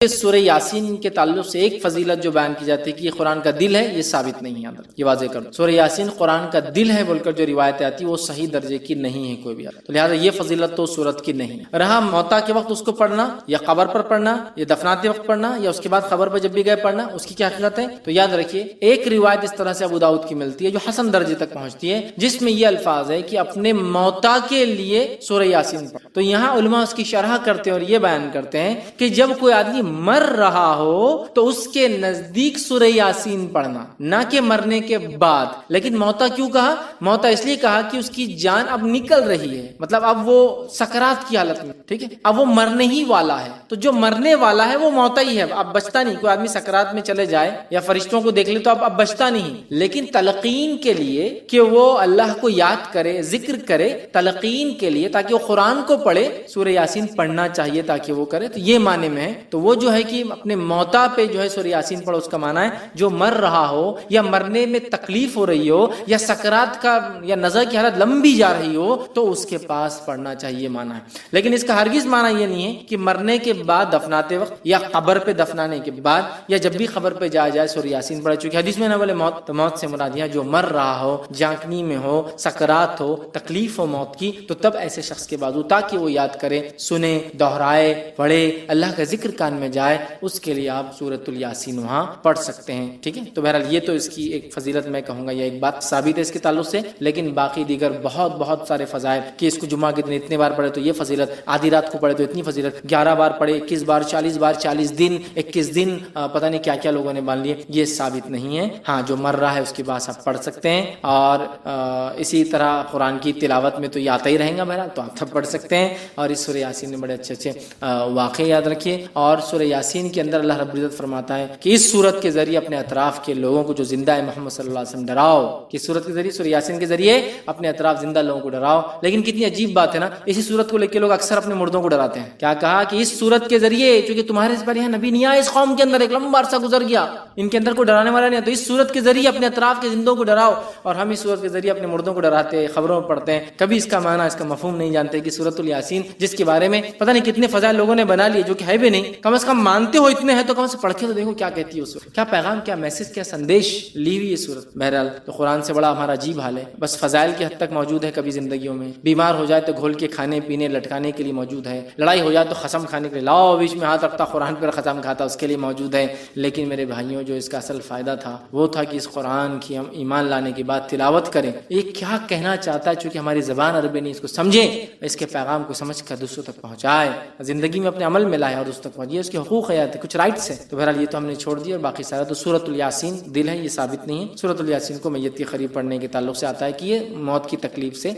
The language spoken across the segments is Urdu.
سورہ یاسین کے تعلق سے ایک فضیلت جو بیان کی جاتی ہے کہ یہ قرآن کا دل ہے، یہ ثابت نہیں ہے، یہ واضح کر دو۔ سورہ یاسین قرآن کا دل ہے بول کر جو روایتیں آتی ہیں وہ صحیح درجے کی نہیں ہے کوئی بھی، تو لہٰذا یہ فضیلت تو سورت کی نہیں ہے۔ رہا موتا کے وقت اس کو پڑھنا یا قبر پر پڑھنا یا دفناتے وقت پڑھنا یا اس کے بعد قبر پر جب بھی گئے پڑھنا، اس کی کیا حقیقت ہے؟ تو یاد رکھیے ایک روایت اس طرح سے ابو داؤد کی ملتی ہے جو حسن درجے تک پہنچتی ہے، جس میں یہ الفاظ ہے کہ اپنے موتا کے لیے سورہ یاسین پڑھ۔ تو یہاں علماء اس کی شرح کرتے ہیں اور یہ بیان کرتے ہیں کہ جب کوئی آدمی مر رہا ہو تو اس کے نزدیک سورہ یاسین پڑھنا، نہ کہ مرنے کے بعد۔ لیکن موتا کیوں کہا؟ موتا اس لیے کہا کہ اس کی جان اب نکل رہی ہے، مطلب اب وہ سکرات کی حالت میں، ٹھیک ہے، اب وہ مرنے ہی والا ہے۔ تو جو مرنے والا ہے وہ موتا ہی ہے، اب بچتا نہیں۔ کوئی آدمی سکرات میں چلے جائے یا فرشتوں کو دیکھ لے تو اب بچتا نہیں، لیکن تلقین کے لیے کہ وہ اللہ کو یاد کرے، ذکر کرے، تلقین کے لیے تاکہ وہ قرآن کو پڑھے، سورہ یاسین پڑھنا چاہیے تاکہ وہ کرے۔ تو یہ معنی میں ہے، تو وہ جو ہے کہ اپنے موتا پہ جو ہے سورہ یاسین پڑھو، اس کا معنی ہے جو مر رہا ہو یا مرنے میں تکلیف ہو رہی ہو یا سکرات کا یا نظر کی حالت لمبی جا رہی ہو تو اس کے پاس پڑھنا چاہیے معنی ہے۔ لیکن اس کا ہرگز معنی یہ نہیں ہے کہ مرنے کے بعد دفناتے وقت یا قبر پہ دفنانے کے بعد یا جب بھی قبر پہ جایا جائے سورہ یاسین پڑھے، چونکہ حدیث میں نہ بولے موت، تو موت سے مراد یہ جو مر رہا ہو، جانکنی میں ہو، سکرات ہو، تکلیف ہو موت کی، تو تب ایسے شخص کے بازو تاکہ وہ یاد کرے، سنے، دہرائے، پڑھے، اللہ کا ذکر کان میں جائے، اس کے لیے آپ سورۃ الیاسین وہاں پڑھ سکتے ہیں، ٹھیک ہے۔ تو بہرحال یہ تو اس کی ایک فضیلت میں کہوں گا، یہ ایک بات ثابت ہے اس کے تعلق سے، لیکن باقی دیگر بہت سارے فضائل کہ اس کو جمعہ کے دن اتنے بار پڑھے تو یہ فضیلت، آدھی رات کو پڑھے تو اتنی فضیلت، 11 بار پڑھے، 21 بار، 40 بار، 40 دن، 21 دن، پتہ نہیں کیا کیا لوگوں نے مان لیے، یہ ثابت نہیں ہے۔ ہاں جو مر رہا ہے اس کے بعد آپ پڑھ سکتے ہیں، اور اسی طرح قرآن کی تلاوت میں تو یہ آتا ہی رہے گا بہرحال، تو آپ تب پڑھ سکتے ہیں۔ اور اس سورہ یاسین میں بڑے اچھے واقعے یاد رکھیے، اور سورہ یاسین کے اندر اللہ رب العزت فرماتا ہے کہ اس سورت کے ذریعے اپنے اطراف کے لوگوں کو جو زندہ ہے محمد صلی اللہ علیہ وسلم ڈراؤ، کہ سورت کے ذریعے، سورہ یاسین کے ذریعے اپنے اطراف زندہ لوگوں کو ڈراؤ۔ لیکن کتنی عجیب بات ہے نا، اسی سورت کو لے کے لوگ اکثر اپنے مردوں کو ڈراتے ہیں۔ کیا کہا کہ اس سورت کے ذریعے، چونکہ تمہارے اس پر یہاں نبی نہیں آیا، اس قوم کے اندر ایک لمبا عرصہ گزر گیا، ان کے اندر کوئی ڈرانے والا نہیں ہے، تو اس سورت کے ذریعے اپنے اطراف کے زندوں کو ڈراؤ۔ اور ہم اس سورت کے ذریعے اپنے مردوں کو ڈراتے ہیں، خبروں میں پڑھتے ہیں، کبھی اس کا معنی، اس کا مفہوم نہیں جانتے کہ سورۃ الیاسین جس کے بارے میں پتہ نہیں کتنے فضائل لوگوں نے بنا لیے جو کہ ہے بھی نہیں، کم از کم مانتے ہو اتنے ہیں تو کم سے پڑھ کے تو دیکھو کیا کہتی ہے اس وقت، کیا پیغام، کیا میسج، کیا سندیش لی ہوئی ہے سورت۔ بہرحال تو قرآن سے بڑا ہمارا عجیب حال ہے، بس فضائل کی حد تک موجود ہے، کبھی زندگیوں میں بیمار ہو جائے تو گھول کے کھانے پینے لٹکانے کے لیے موجود ہے، لڑائی ہو جائے تو قسم کھانے کے لیے لاؤ بیچ میں ہاتھ رکھتا قرآن پر قسم کھاتا اس کے لیے موجود ہے۔ لیکن میرے بھائیوں جو اس کا اصل فائدہ تھا وہ تھا کہ اس قرآن کی ہم ایمان لانے کے بعد تلاوت کریں، یہ کیا کہنا چاہتا ہے، چونکہ ہماری زبان عربی نہیں، اس کو سمجھیں، اس کے پیغام کو سمجھ کر دوسروں تک پہنچائے، زندگی میں اپنے عمل میں لائے اور اس تک پہنچے، اس کے حقوق حیات ہے، کچھ رائٹس ہیں۔ تو بہرحال یہ تو ہم نے چھوڑ دیا، اور باقی سارا تو سورۃ الیاسین دل ہے، یہ ثابت نہیں ہے۔ سورۃ الیاسین کو میت قریب پڑھنے کے تعلق سے آتا ہے کہ یہ موت کی تکلیف سے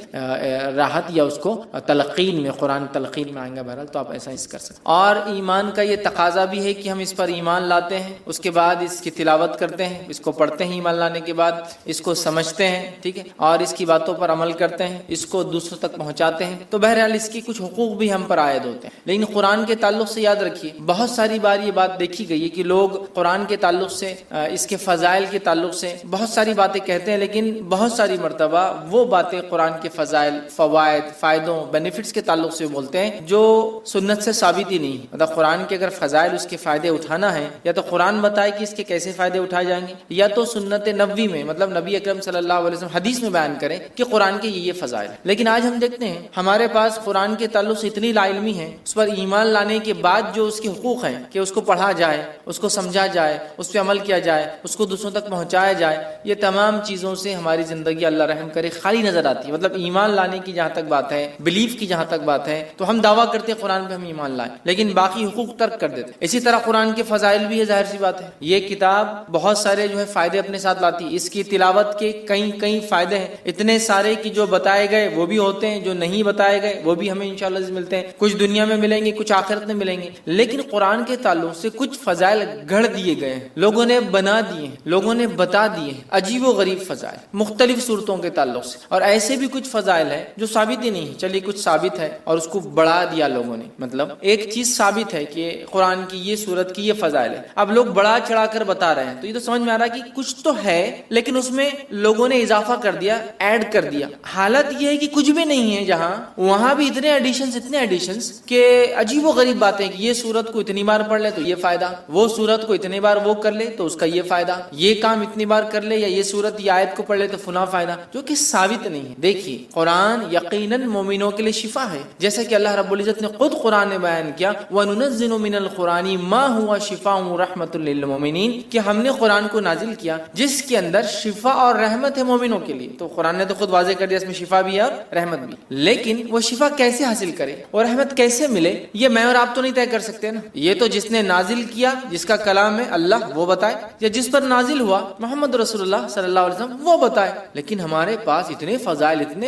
راحت یا اس کو تلقین میں، قرآن تلقین میں آئیں گا بہرحال، تو آپ ایسا اس کر سکتے ہیں۔ اور ایمان کا یہ تقاضا بھی ہے کہ ہم اس پر ایمان لاتے ہیں، اس کے بعد اس کی تلاوت کرتے ہیں، اس کو پڑھتے ہیں، ایمان لانے کے بعد اس کو سمجھتے ہیں، ٹھیک ہے، اور اس کی باتوں پر عمل کرتے ہیں، اس کو دوسروں تک پہنچاتے ہیں، تو بہرحال اس کی کچھ حقوق بھی ہم پر عائد ہوتے ہیں۔ لیکن قرآن کے تعلق سے یاد رکھیے بہت ساری بار یہ بات دیکھی گئی ہے کہ لوگ قرآن کے تعلق سے، اس کے فضائل کے تعلق سے بہت ساری باتیں کہتے ہیں، لیکن بہت ساری مرتبہ وہ باتیں قرآن کے فضائل، فوائد، فائدوں، بینیفٹس کے تعلق سے بولتے ہیں جو سنت سے ثابت ہی نہیں، مطلب قرآن کے اگر فضائل، اس کے فائدے اٹھانا ہے، یا تو قرآن بتائے کہ اس کے کیسے فائدے اٹھائے جائیں گے، یا تو سنت نبوی میں، مطلب نبی اکرم صلی اللہ علیہ وسلم حدیث میں بیان کریں کہ قرآن کے یہ فضائل۔ لیکن آج ہم دیکھتے ہیں ہمارے پاس قرآن کے تعلق سے اتنی لا علمی ہے، اس پر ایمان لانے کے بعد جو اس کے حقوق ہیں کہ اس کو پڑھا جائے، اس کو سمجھا جائے، اس پہ عمل کیا جائے، اس کو دوسروں تک پہنچایا جائے، یہ تمام چیزوں سے ہماری زندگی اللہ رحم کرے خالی نظر آتی ہے۔ مطلب ایمان لانے کی جہاں تک بات ہے، بلیف کی جہاں تک بات ہے، تو ہم دعویٰ کرتے ہیں قرآن پہ ہم ایمان لائیں، لیکن باقی حقوق ترک کر دیتے ہیں۔ اسی طرح قرآن کے فضائل بھی ہے، ظاہر سی بات ہے، یہ کتاب بہت سارے جو ہے فائدے اپنے ساتھ لاتی ہے، اس کی تلاوت کے کئی فائدے ہیں، اتنے سارے کہ جو بتائے گئے وہ بھی ہوتے ہیں، جو نہیں بتائے گئے وہ بھی ہمیں انشاءاللہ ملتے ہیں، کچھ دنیا میں ملیں گے، کچھ آخرت میں ملیں گے۔ لیکن قرآن کے تعلق سے کچھ فضائل گھڑ دیے گئے ہیں، لوگوں نے بنا دیے ہیں، لوگوں نے بتا دیے ہیں، عجیب و غریب فضائل مختلف صورتوں کے تعلق سے، اور ایسے بھی کچھ فضائل ہیں جو ثابت ہی نہیں ہے، چلیے کچھ ثابت ہے اور اس کو بڑھا دیا لوگوں نے۔ مطلب ایک چیز ثابت ہے کہ قرآن کی یہ صورت کی یہ فضائل ہے، اب لوگ بڑھا چڑھا کر بتا رہے ہیں، تو یہ تو سمجھ میں آ رہا ہے کہ کچھ تو ہے لیکن اس میں لوگوں نے اضافہ کر دیا، ایڈ کر دیا۔ حالت یہ ہے کہ کچھ بھی نہیں ہے جہاں، وہاں بھی اتنے ایڈیشنز کہ عجیب و غریب باتیں کہ یہ صورت کو اتنی اتنی بار پڑھ لے تو یہ فائدہ، وہ سورت کو اتنی بار وہ کر لے تو اس کا یہ فائدہ، یہ کام اتنی بار کر لے یا یہ سورت یا آیت کو پڑھ لے تو فلاں فائدہ، جو کہ ثابت نہیں ہے۔ دیکھیے قرآن یقیناً مومنوں کے لیے شفا ہے، جیسا کہ اللہ رب العزت نے خود قرآن نے بیان کیا وَنُنَزِّلُ مِنَ الْقُرْآنِ مَا هُوَ شِفَاءٌ وَرَحْمَةٌ لِّلْمُؤْمِنِينَ، کہ ہم نے قرآن کو نازل کیا جس کے اندر شفا اور رحمت ہے مومنوں کے لیے۔ تو قرآن نے تو خود واضح کر دیا اس میں شفا بھی ہے اور رحمت بھی، لیکن وہ شفا کیسے حاصل کرے اور رحمت کیسے ملے یہ میں اور آپ تو نہیں طے کر سکتے نا، یہ تو جس نے نازل کیا، جس کا کلام ہے اللہ، وہ بتائے، یا جس پر نازل ہوا محمد رسول اللہ صلی اللہ علیہ وسلم وہ بتائے۔ لیکن ہمارے پاس اتنے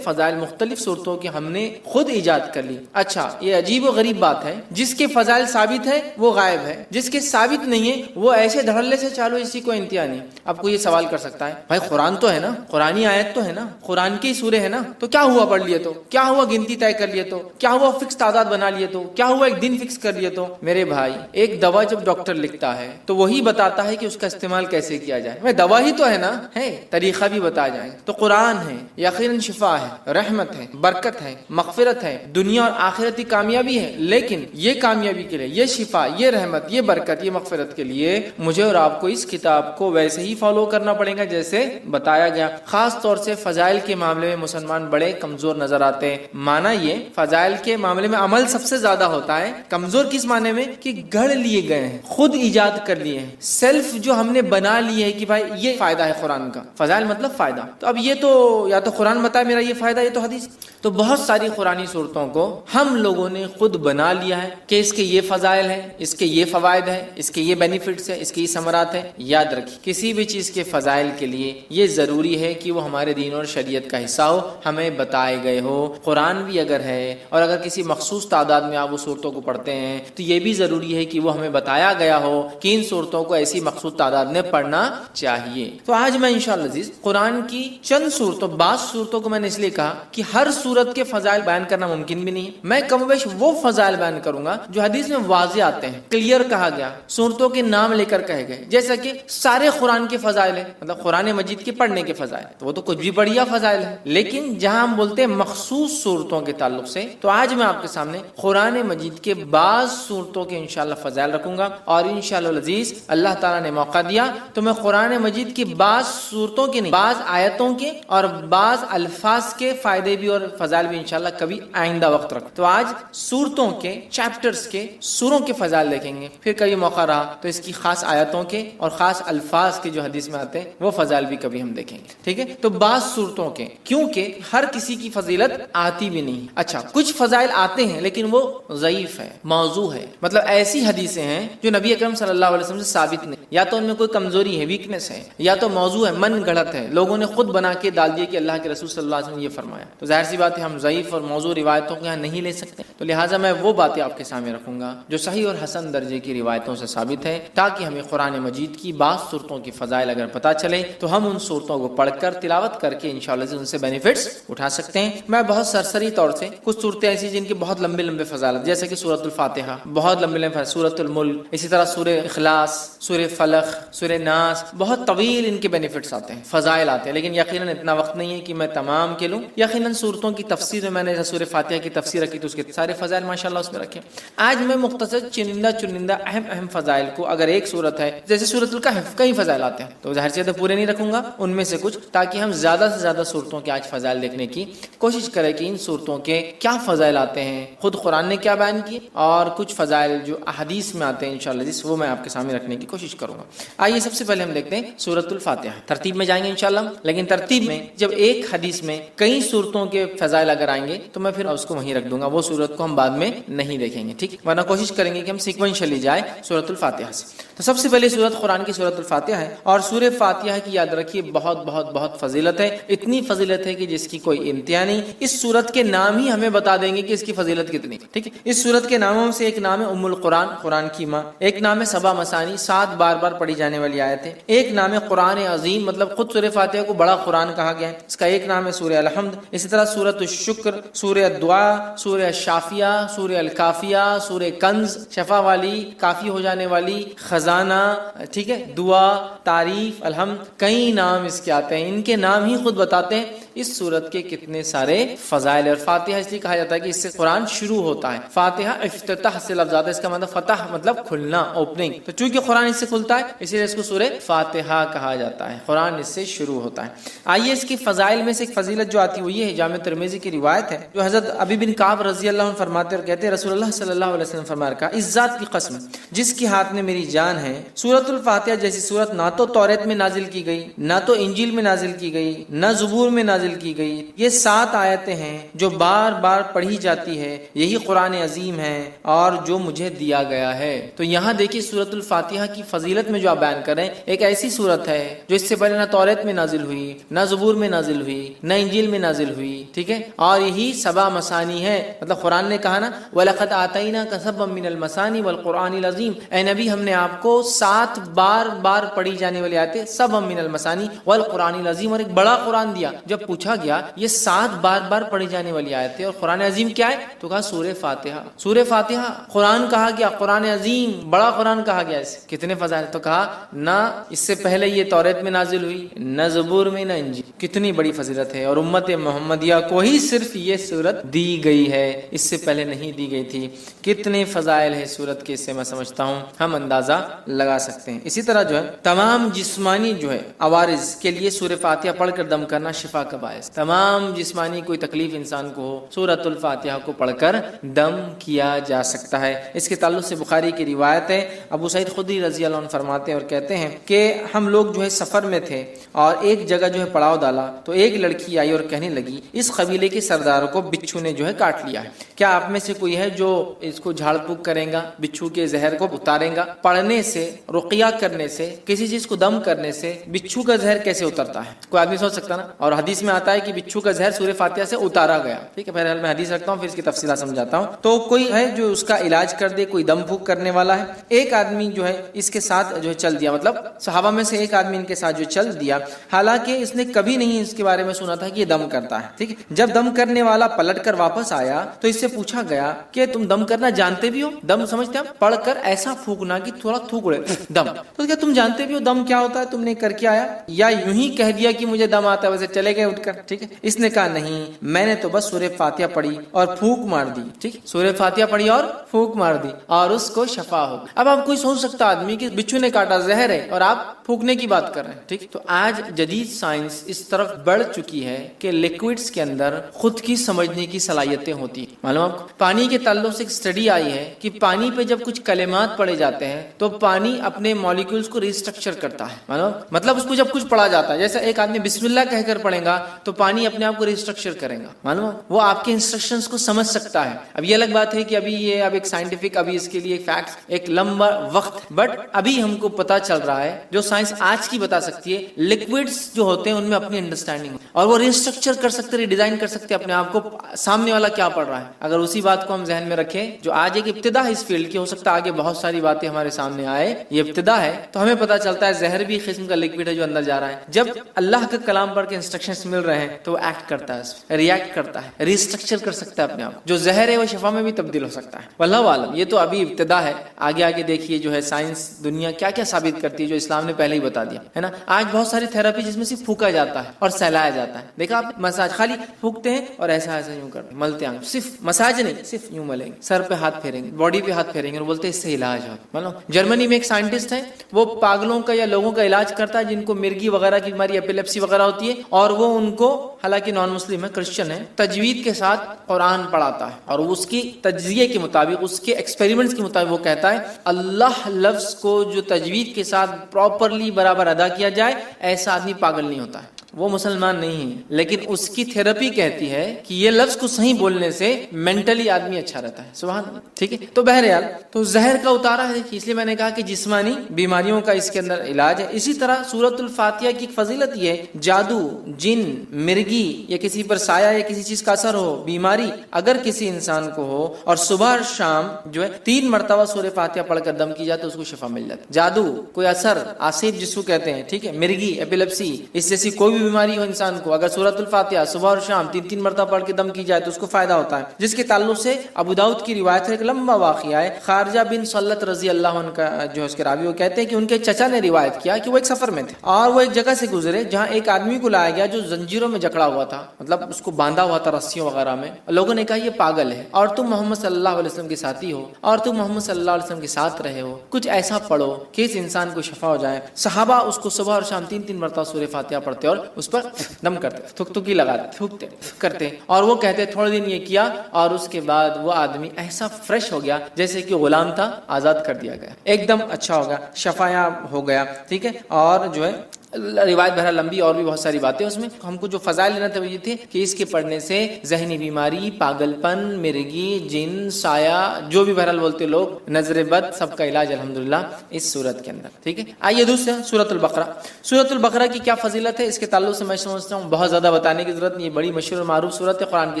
فضائل مختلف صورتوں کے ہم نے خود ایجاد کر لی۔ اچھا یہ عجیب و غریب بات ہے، جس کے فضائل ثابت ہے وہ غائب ہے، جس کے ثابت نہیں ہے وہ ایسے دھڑلے سے چالو، اسی کو انتہا نہیں۔ اب کوئی یہ سوال کر سکتا ہے بھائی قرآن تو ہے نا، قرآنی آیت تو ہے نا، قرآن کی سورے ہے نا، تو کیا ہوا پڑھ لیے تو، کیا ہوا گنتی طے کر لیے تو، کیا ہوا فکس تعداد بنا لیے تو، کیا ہوا ایک دن فکس کر لیے تو؟ میرے بھائی ایک دوا جب ڈاکٹر لکھتا ہے تو وہی بتاتا ہے کہ اس کا استعمال کیسے کیا جائے، میں دوا ہی تو ہے نا، ہے طریقہ بھی بتا جائیں۔ تو قرآن ہے یقیناً شفا ہے، رحمت ہے، برکت ہے، مغفرت ہے، دنیا اور آخرتی کامیابی ہے، لیکن یہ کامیابی کے لیے، یہ شفا، یہ رحمت، یہ برکت، یہ مغفرت کے لیے مجھے اور آپ کو اس کتاب کو ویسے ہی فالو کرنا پڑے گا جیسے بتایا گیا۔ خاص طور سے فضائل کے معاملے میں مسلمان بڑے کمزور نظر آتے ہیں۔ مانا یہ فضائل کے معاملے میں عمل سب سے زیادہ ہوتا ہے، کمزور کس معنی میں کہ گھڑ لیے گئے ہیں، خود ایجاد کر لیے ہیں، سیلف جو ہم نے بنا لی ہے کہ بھائی یہ فائدہ ہے قرآن کا، فضائل مطلب فائدہ، تو اب یہ تو یا تو قرآن بتائے میرا یہ فائدہ، یہ تو حدیث، تو بہت ساری قرآنی صورتوں کو ہم لوگوں نے خود بنا لیا ہے کہ اس کے یہ فضائل ہیں، اس کے یہ فوائد ہیں، اس کے یہ بینیفٹس ہیں، اس کے یہ ثمرات ہیں۔ یاد رکھیے کسی بھی چیز کے فضائل کے لیے یہ ضروری ہے کہ وہ ہمارے دین اور شریعت کا حصہ ہو، ہمیں بتائے گئے ہو۔ قرآن بھی اگر ہے اور اگر کسی مخصوص تعداد میں آپ وہ صورتوں کو پڑھتے ہیں تو یہ بھی ضروری ہے کہ وہ ہمیں بتایا گیا ہو کہ ان صورتوں کو ایسی مخصوص تعداد میں پڑھنا چاہیے۔ تو آج میں انشاءاللہ عزیز قرآن کی چند صورتوں، بعض صورتوں کو میں نے اس لیے کہا کہ ہر صورت کے فضائل بیان کرنا ممکن بھی نہیں ہے، میں کم بیش وہ فضائل بیان کروں گا جو حدیث میں واضح آتے ہیں، کلیئر کہا گیا، صورتوں کے نام لے کر کہے گئے، جیسا کہ سارے قرآن کے فضائل ہیں، مطلب قرآن مجید کے پڑھنے کے فضائل، تو وہ تو کچھ بھی بڑھیا فضائل ہے، لیکن جہاں ہم بولتے ہیں مخصوص صورتوں کے تعلق سے، تو آج میں آپ کے سامنے قرآن مجید کے بعض صورتوں کے انشاءاللہ فضائل رکھوں گا، اور انشاءاللہ العزیز اللہ تعالیٰ نے موقع دیا تو میں قرآن مجید کی بعض صورتوں کے نہیں، بعض آیتوں کے اور بعض الفاظ کے فائدے بھی اور فضائل بھی انشاءاللہ کبھی آئندہ وقت رکھوں۔ تو آج صورتوں کے، چیپٹرز کے، سوروں کے فضائل دیکھیں گے، پھر کبھی موقع رہا تو اس کی خاص آیتوں کے اور خاص الفاظ کے جو حدیث میں آتے ہیں وہ فضائل بھی کبھی ہم دیکھیں گے، ٹھیک ہے؟ تو بعض صورتوں کے، کیونکہ ہر کسی کی فضیلت آتی بھی نہیں۔ اچھا کچھ فضائل آتے ہیں لیکن وہ ضعیف ہے، موضوع ہے، مطلب ایسی حدیثیں ہیں جو نبی اکرم صلی اللہ علیہ وسلم سے ثابت نہیں، یا تو ان میں کوئی کمزوری ہے، ویکنس ہے، یا تو موضوع ہے، من گڑت ہے، لوگوں نے خود بنا کے ڈال دیا کہ اللہ کے رسول صلی اللہ علیہ وسلم نے یہ فرمایا، تو ظاہر سی بات ہے ہم ضعیف اور موضوع روایتوں کو یہاں نہیں لے سکتے، تو لہٰذا میں وہ باتیں آپ کے سامنے رکھوں گا جو صحیح اور حسن درجے کی روایتوں سے ثابت ہے، تاکہ ہمیں قرآن مجید کی بعض صورتوں کی فضائل اگر پتہ چلے تو ہم ان صورتوں کو پڑھ کر تلاوت کر کے انشاءاللہ ان سے بینیفٹس اٹھا سکتے ہیں۔ میں بہت سرسری طور سے کچھ صورتیں ایسی جن کی بہت لمبے لمبے فضائل، جیسے کہ سورۃ الفاتحہ، بہت لمبے لمبے، سورۃ الملک، اسی طرح سورہ اخلاص، سورہ فلق، سورہ ناس، بہت طویل ان کے بینیفٹس آتے ہیں، فضائل آتے ہیں، لیکن یقیناً اتنا وقت نہیں ہے کہ میں تمام کے لوں۔ یقیناً صورتوں کی تفسیر میں نے سورہ فاتحہ کی تفسیر رکھی تو اس کے سارے فضائل ماشاءاللہ اس میں رکھے۔ آج میں مختصر چنندہ اہم فضائل کو، اگر ایک صورت ہے جیسے سورۃ الکہف کئی فضائل آتے ہیں تو ظاہر سی بات ہے پورے نہیں رکھوں گا، ان میں سے کچھ، تاکہ ہم زیادہ سے زیادہ صورتوں کے آج فضائل دیکھنے کی کوشش کریں کہ ان صورتوں کے کیا فضائل آتے ہیں، خود قرآن نے کیا بیان کیے، اور کچھ فضائل جو احادیث میں آتے ہیں انشاءاللہ جس وہ میں آپ کے سامنے رکھنے کی کوشش کروں گا۔ آئیے سب سے پہلے ہم دیکھتے ہیں سورۃ الفاتحہ، ترتیب میں جائیں گے انشاءاللہ، لیکن ترتیب میں جب ایک حدیث میں کئی صورتوں کے فضائل اگر آئیں گے تو میں پھر اس کو وہیں رکھ دوں گا، وہ صورت کو ہم بعد میں نہیں دیکھیں گے، ٹھیک، ورنہ کوشش کریں گے کہ ہم سیکوینشلی جائیں سورۃ الفاتحہ سے۔ تو سب سے پہلے سورت قرآن کی سورۃ الفاتحہ ہے، اور سورہ فاتحہ کی یاد رکھیے بہت بہت بہت فضیلت ہے، اتنی فضیلت ہے کہ جس کی کوئی انتہا نہیں۔ اس سورت کے نام ہی ہمیں بتا دیں گے کہ اس کی فضیلت کتنی، ٹھیک ہے؟ اس سورت کے ناموں سے ایک نام ہے ام القرآن، قرآن کی ماں، ایک نام ہے سبع مثانی، 7 بار بار پڑھی جانے والی آیت ہے، ایک نام ہے قرآن عظیم، مطلب خود سورہ فاتحہ کو بڑا قرآن کہا گیا ہے، اس کا ایک نام ہے سورہ الحمد، اسی طرح سورۃ الشکر، سورہ الدعاء، سورہ الشافیہ، سورہ الکافیہ، سورہ کنز، شفا والی، کافی ہو جانے والی، خزانہ خزانہ، ٹھیک ہے، دعا، تعریف، الحمد، کئی نام اس کے آتے ہیں. ان کے نام ہی خود بتاتے ہیں اس سورت کے کتنے سارے فضائل. اور فاتحہ اس لیے کہا جاتا ہے کہ اس سے قرآن شروع ہوتا ہے. فاتحہ افتتاح سے لفظ آتا ہے، اس کا مطلب فتح مطلب کھلنا، اوپننگ. تو چونکہ قرآن اس سے کھلتا ہے اسی لیے اس کو سورہ فاتحہ کہا جاتا ہے. قرآن اس سے شروع ہوتا ہے. آئیے اس کی فضائل میں سے ایک فضیلت جو آتی ہے وہ یہ ہے، جامع ترمذی کی روایت ہے جو حضرت ابی بن کعب رضی اللہ عنہ فرماتے اور کہتے ہیں رسول اللہ صلی اللہ علیہ وسلم فرمایا کہ اس ذات کی قسم جس کے ہاتھ میں میری جان ہے، سورۃ الفاتحہ جیسی سورت نہ تو توریت میں نازل کی گئی، نہ تو انجیل میں نازل کی گئی، نہ زبور میں نازل کی گئی. یہ 7 آیتیں ہیں جو بار بار پڑھی جاتی ہے، یہی قرآن عظیم ہے اور جو مجھے دیا گیا ہے. تو یہاں دیکھیے سورۃ الفاتحہ کی فضیلت میں جو آپ بیان کر رہے ہیں، ایک ایسی سورت ہے جو اس سے پہلے نہ توریت میں نازل ہوئی، نہ زبور میں نازل ہوئی، نہ انجیل میں نازل ہوئی، ٹھیک ہے، اور یہی 7 مثانی ہے. مطلب قرآن نے کہا نا وَلَقَدْ آتَيْنَاكَ سَبًّا مِّنَ الْمَثَانِي وَالْقُرْآنِ الْعَظِيمِ، اے نبی ہم نے آپ کو 7 بار بار پڑھی جانے والی آیتیں، سبًّا مِّنَ الْمَثَانِي وَالْقُرْآنِ الْعَظِيمِ، اور ایک بڑا قرآن دیا. جب پوچھا گیا یہ 7 بار بار پڑھی جانے والی آیتیں اور قرآن عظیم کیا ہے تو کہا سورہ فاتحہ. سورہ فاتحہ قرآن کہا گیا، قرآن عظیم بڑا قرآن کہا گیا. اس کتنے فضائل، تو کہا نہ اس سے پہلے یہ توریت میں نازل ہوئی، نہ زبور میں، نہ انجیل. کتنی بڑی فضیلت ہے. اور امت محمدیہ کو ہی صرف یہ سورت دی گئی ہے، اس سے پہلے نہیں دی گئی تھی. کتنے فضائل ہے سورت کے، اس سے میں سمجھتا ہوں ہم اندازہ لگا سکتے ہیں. اسی طرح جو ہے تمام جسمانی جو ہے عوارض کے لیے سورہ فاتحہ پڑھ کر دم کرنا شفا کا باعث. تمام جسمانی کوئی تکلیف انسان کو ہو سورۃ الفاتحہ کو پڑھ کر دم کیا جا سکتا ہے. اس کے تعلق سے بخاری کی روایت ہے، ابو سعید خدری رضی اللہ عنہ فرماتے ہیں اور کہتے ہیں کہ ہم لوگ جو ہے سفر میں تھے اور ایک جگہ جو ہے پڑاؤ ڈالا تو ایک لڑکی آئی اور کہنے لگی اس قبیلے کے سردار کو بچھو نے جو ہے کاٹ لیا ہے، کیا آپ میں سے کوئی ہے جو اس کو جھاڑ پھونک کرے گا، بچھو کے زہر کو اتارے گا؟ پڑھنے سے، رقیہ کرنے سے، کسی چیز کو دم کرنے سے بچھو کا زہر کیسے اترتا ہے؟ کوئی آدمی سوچ سکتا نا. اور حدیث میں آتا ہے کہ بچھو کا زہر سورہ فاتحہ سے اتارا گیا. ٹھیک ہے، بہرحال میں حدیث رکھتا ہوں پھر اس کی تفصیلات سمجھاتا ہوں. تو کوئی ہے جو اس کا علاج کر دے، کوئی دم پھونک کرنے والا ہے. ایک آدمی جو ہے اس کے ساتھ جو ہے چل دیا، مطلب صحابہ میں سے ایک آدمی ان کے ساتھ جو چل دیا، حالانکہ اس نے کبھی نہیں اس کے بارے میں سنا تھا کہ یہ دم کرتا ہے. ٹھیک ہے، جب دم کرنے والا پلٹ کر واپس آیا تو اس سے پوچھا گیا کہ تم دم کرنا جانتے بھی ہو؟ دم سمجھتے ہیں پڑھ کر ایسا پھونکنا کہ تھوڑا تھوک اڑے دم. تو کیا تم جانتے بھی ہو دم کیا ہوتا ہے؟ تم نے کر کے آیا یا یوں ہی کہہ دیا کہ مجھے دم آتا ہے ویسے چلے گئے اٹھ کر؟ ٹھیک ہے، اس نے کہا نہیں، میں نے تو بس سورہ فاتحہ پڑھی اور پھونک مار دی. ٹھیک، سورہ فاتحہ پڑھی اور پھونک مار دی اور اس کو شفا ہو گئی. اب آپ کوئی سوچ سکتا آدمی کہ بچھو نے کاٹا، زہر ہے، اور آپ پھونکنے کی بات کر رہے ہیں. ٹھیک، تو آج جدید سائنس اس طرف بڑھ چکی ہے کہ لیکوڈز کے اندر خود کی سمجھنے کی صلاحیتیں ہوتی ہیں. معلوم آپ کو پانی کے تعلق سے ایک اسٹڈی آئی ہے کہ پانی پہ جب کچھ کلمات پڑھے جاتے ہیں تو پانی اپنے مالیکولز کو ریسٹرکچر کرتا ہے. معلوم مطلب اس کو جب کچھ پڑھا جاتا ہے، جیسے ایک آدمی بسم اللہ کہہ کر پڑھے گا تو پانی اپنے آپ کو ریسٹرکچر کرے گا. معلوم وہ آپ کے انسٹرکشنز کو سمجھ سکتا ہے. اب یہ الگ بات ہے کہ ابھی یہ اب ایک سائنٹیفک، ابھی اس کے لیے فیکٹس ایک لمبا وقت، بٹ ابھی ہم کو پتا چل رہا ہے جو سائنس آج کی بتا سکتی ہے، لکوڈز جو ہوتے ہیں ان میں اپنی انڈرسٹینڈنگ اور وہ ریسٹرکچر کر سکتے، ریڈیزائن کر سکتے اپنے آپ کو، سامنے والا کیا پڑھ رہا ہے. اگر اسی بات کو ہم ذہن میں رکھیں جو آج ایک ابتدا ہے اس فیلڈ کی، ہو سکتا ہے آگے بہت ساری باتیں ہمارے سامنے آئے، یہ ابتدا ہے، تو ہمیں پتا چلتا ہے زہر بھی قسم کا لکوڈ ہے جو اندر جا رہا ہے. جب اللہ کا کلام پڑھ کے انسٹرکشنز مل رہے ہیں تو وہ ایکٹ کرتا ہے، ریئیکٹ کرتا ہے، ریسٹرکچر کر سکتا ہے اپنے آپ. جو زہر ہے وہ شفا میں بھی تبدیل ہو سکتا ہے. واللہ عالم، یہ تو ابھی ابتدا ہے. آگے آگے دیکھیے جو ہے سائنس دنیا کیا کیا ثابت کرتی ہے جو اسلام نے پہلے ہی بتا دیا ہے نا. آج بہت ساری تھراپی جس میں صرف پھونکا جاتا ہے اور سہلایا جاتا ہے. دیکھا آپ مساج خالی پھونکتے ہیں اور ایسا ایسا یوں کرتے ہیں، ملتے ہیں، صرف مساج نہیں، صرف یوں ملیں گے، سر پہ ہاتھ پھیریں گے، باڈی پہ ہاتھ پھیریں گے اور بولتے ہیں اس سے علاج ہو. مطلب جرمنی میں ایک سائنٹسٹ ہے، وہ پاگلوں کا یا لوگوں کا علاج کرتا ہے جن کو مرگی وغیرہ کی بیماری، ایپیلیپسی وغیرہ ہوتی ہے، اور وہ ان کو، حالانکہ نان مسلم ہے، کرسچن ہے، تجوید کے ساتھ قرآن پڑھاتا ہے اور اس کی تجزیے کے مطابق، اس کے ایکسپیریمنٹس کے مطابق وہ کہتا ہے اللہ لفظ کو جو تجوید کے ساتھ پراپرلی برابر ادا کیا جائے ایسا آدمی پاگل نہیں ہوتا ہے. وہ مسلمان نہیں ہے لیکن اس کی تھراپی کہتی ہے کہ یہ لفظ کو صحیح بولنے سے مینٹلی آدمی اچھا رہتا ہے. سبحان اللہ. ٹھیک ہے، تو بہرحال تو زہر کا اتارا ہے، اس لیے میں نے کہا کہ جسمانی بیماریوں کا اس کے اندر علاج ہے. اسی طرح سورۃ الفاتحہ کی فضیلت یہ ہے، جادو، جن، مرگی یا کسی پر سایہ یا کسی چیز کا اثر ہو، بیماری اگر کسی انسان کو ہو اور صبح اور شام جو ہے 3 مرتبہ سورہ فاتحہ پڑھ کر دم کی جائے تو اس کو شفا مل جاتی ہے. جادو، کوئی اثر، آصف جس کو کہتے ہیں، ٹھیک ہے، مرگی، ایپیلیپسی، اس جیسی کوئی بھی بیماری ہو انسان کو، اگر سورۃ الفاتحہ صبح اور شام 3 مرتبہ پڑھ کے دم کی جائے تو اس کو فائدہ ہوتا ہے. جس کے تعلق سے ابو داؤد کی روایت ہے، ایک لمبا واقعہ ہے. خارجہ بن سلت رضی اللہ عنہ کا جو اس کے راوی وہ کہتے ہیں کہ ان کے چچا نے روایت کیا کہ وہ ایک سفر میں تھے اور وہ ایک جگہ سے گزرے جہاں ایک آدمی کو لایا گیا جو زنجیروں میں جکڑا ہوا تھا، مطلب اس کو باندھا ہوا تھا رسیوں وغیرہ میں. لوگوں نے کہا یہ پاگل ہے اور تم محمد صلی اللہ علیہ وسلم کے ساتھی ہو اور تم محمد صلی اللہ علیہ وسلم کے ساتھ رہے ہو، کچھ ایسا پڑھو کہ اس انسان کو شفا ہو جائے. صحابہ اس کو صبح اور شام 3 مرتبہ سورہ فاتحہ پڑھتے اور اس پر دم کرتے، تھوکی لگاتے، تھوکتے کرتے، اور وہ کہتے تھوڑے دن یہ کیا اور اس کے بعد وہ آدمی ایسا فریش ہو گیا جیسے کہ غلام تھا، آزاد کر دیا گیا، ایک دم اچھا ہو گیا، شفایاب ہو گیا. ٹھیک ہے. اور جو ہے روایت بہرحال لمبی اور بھی بہت ساری باتیں اس میں. ہم کو جو فضائل لینا تھا وہ یہ تھے کہ اس کے پڑھنے سے ذہنی بیماری، پاگل پن، مرگی، جن، سایہ، جو بھی بہرحال بولتے لوگ، نظر بد، سب کا علاج الحمدللہ اس سورت کے اندر. ٹھیک ہے. آئیے دوسرا سورۃ البقرہ. سورۃ البقرہ کی کیا فضیلت ہے اس کے تعلق سے میں سمجھتا ہوں بہت زیادہ بتانے کی ضرورت نہیں. یہ بڑی مشہور اور معروف سورت ہے، قرآن کی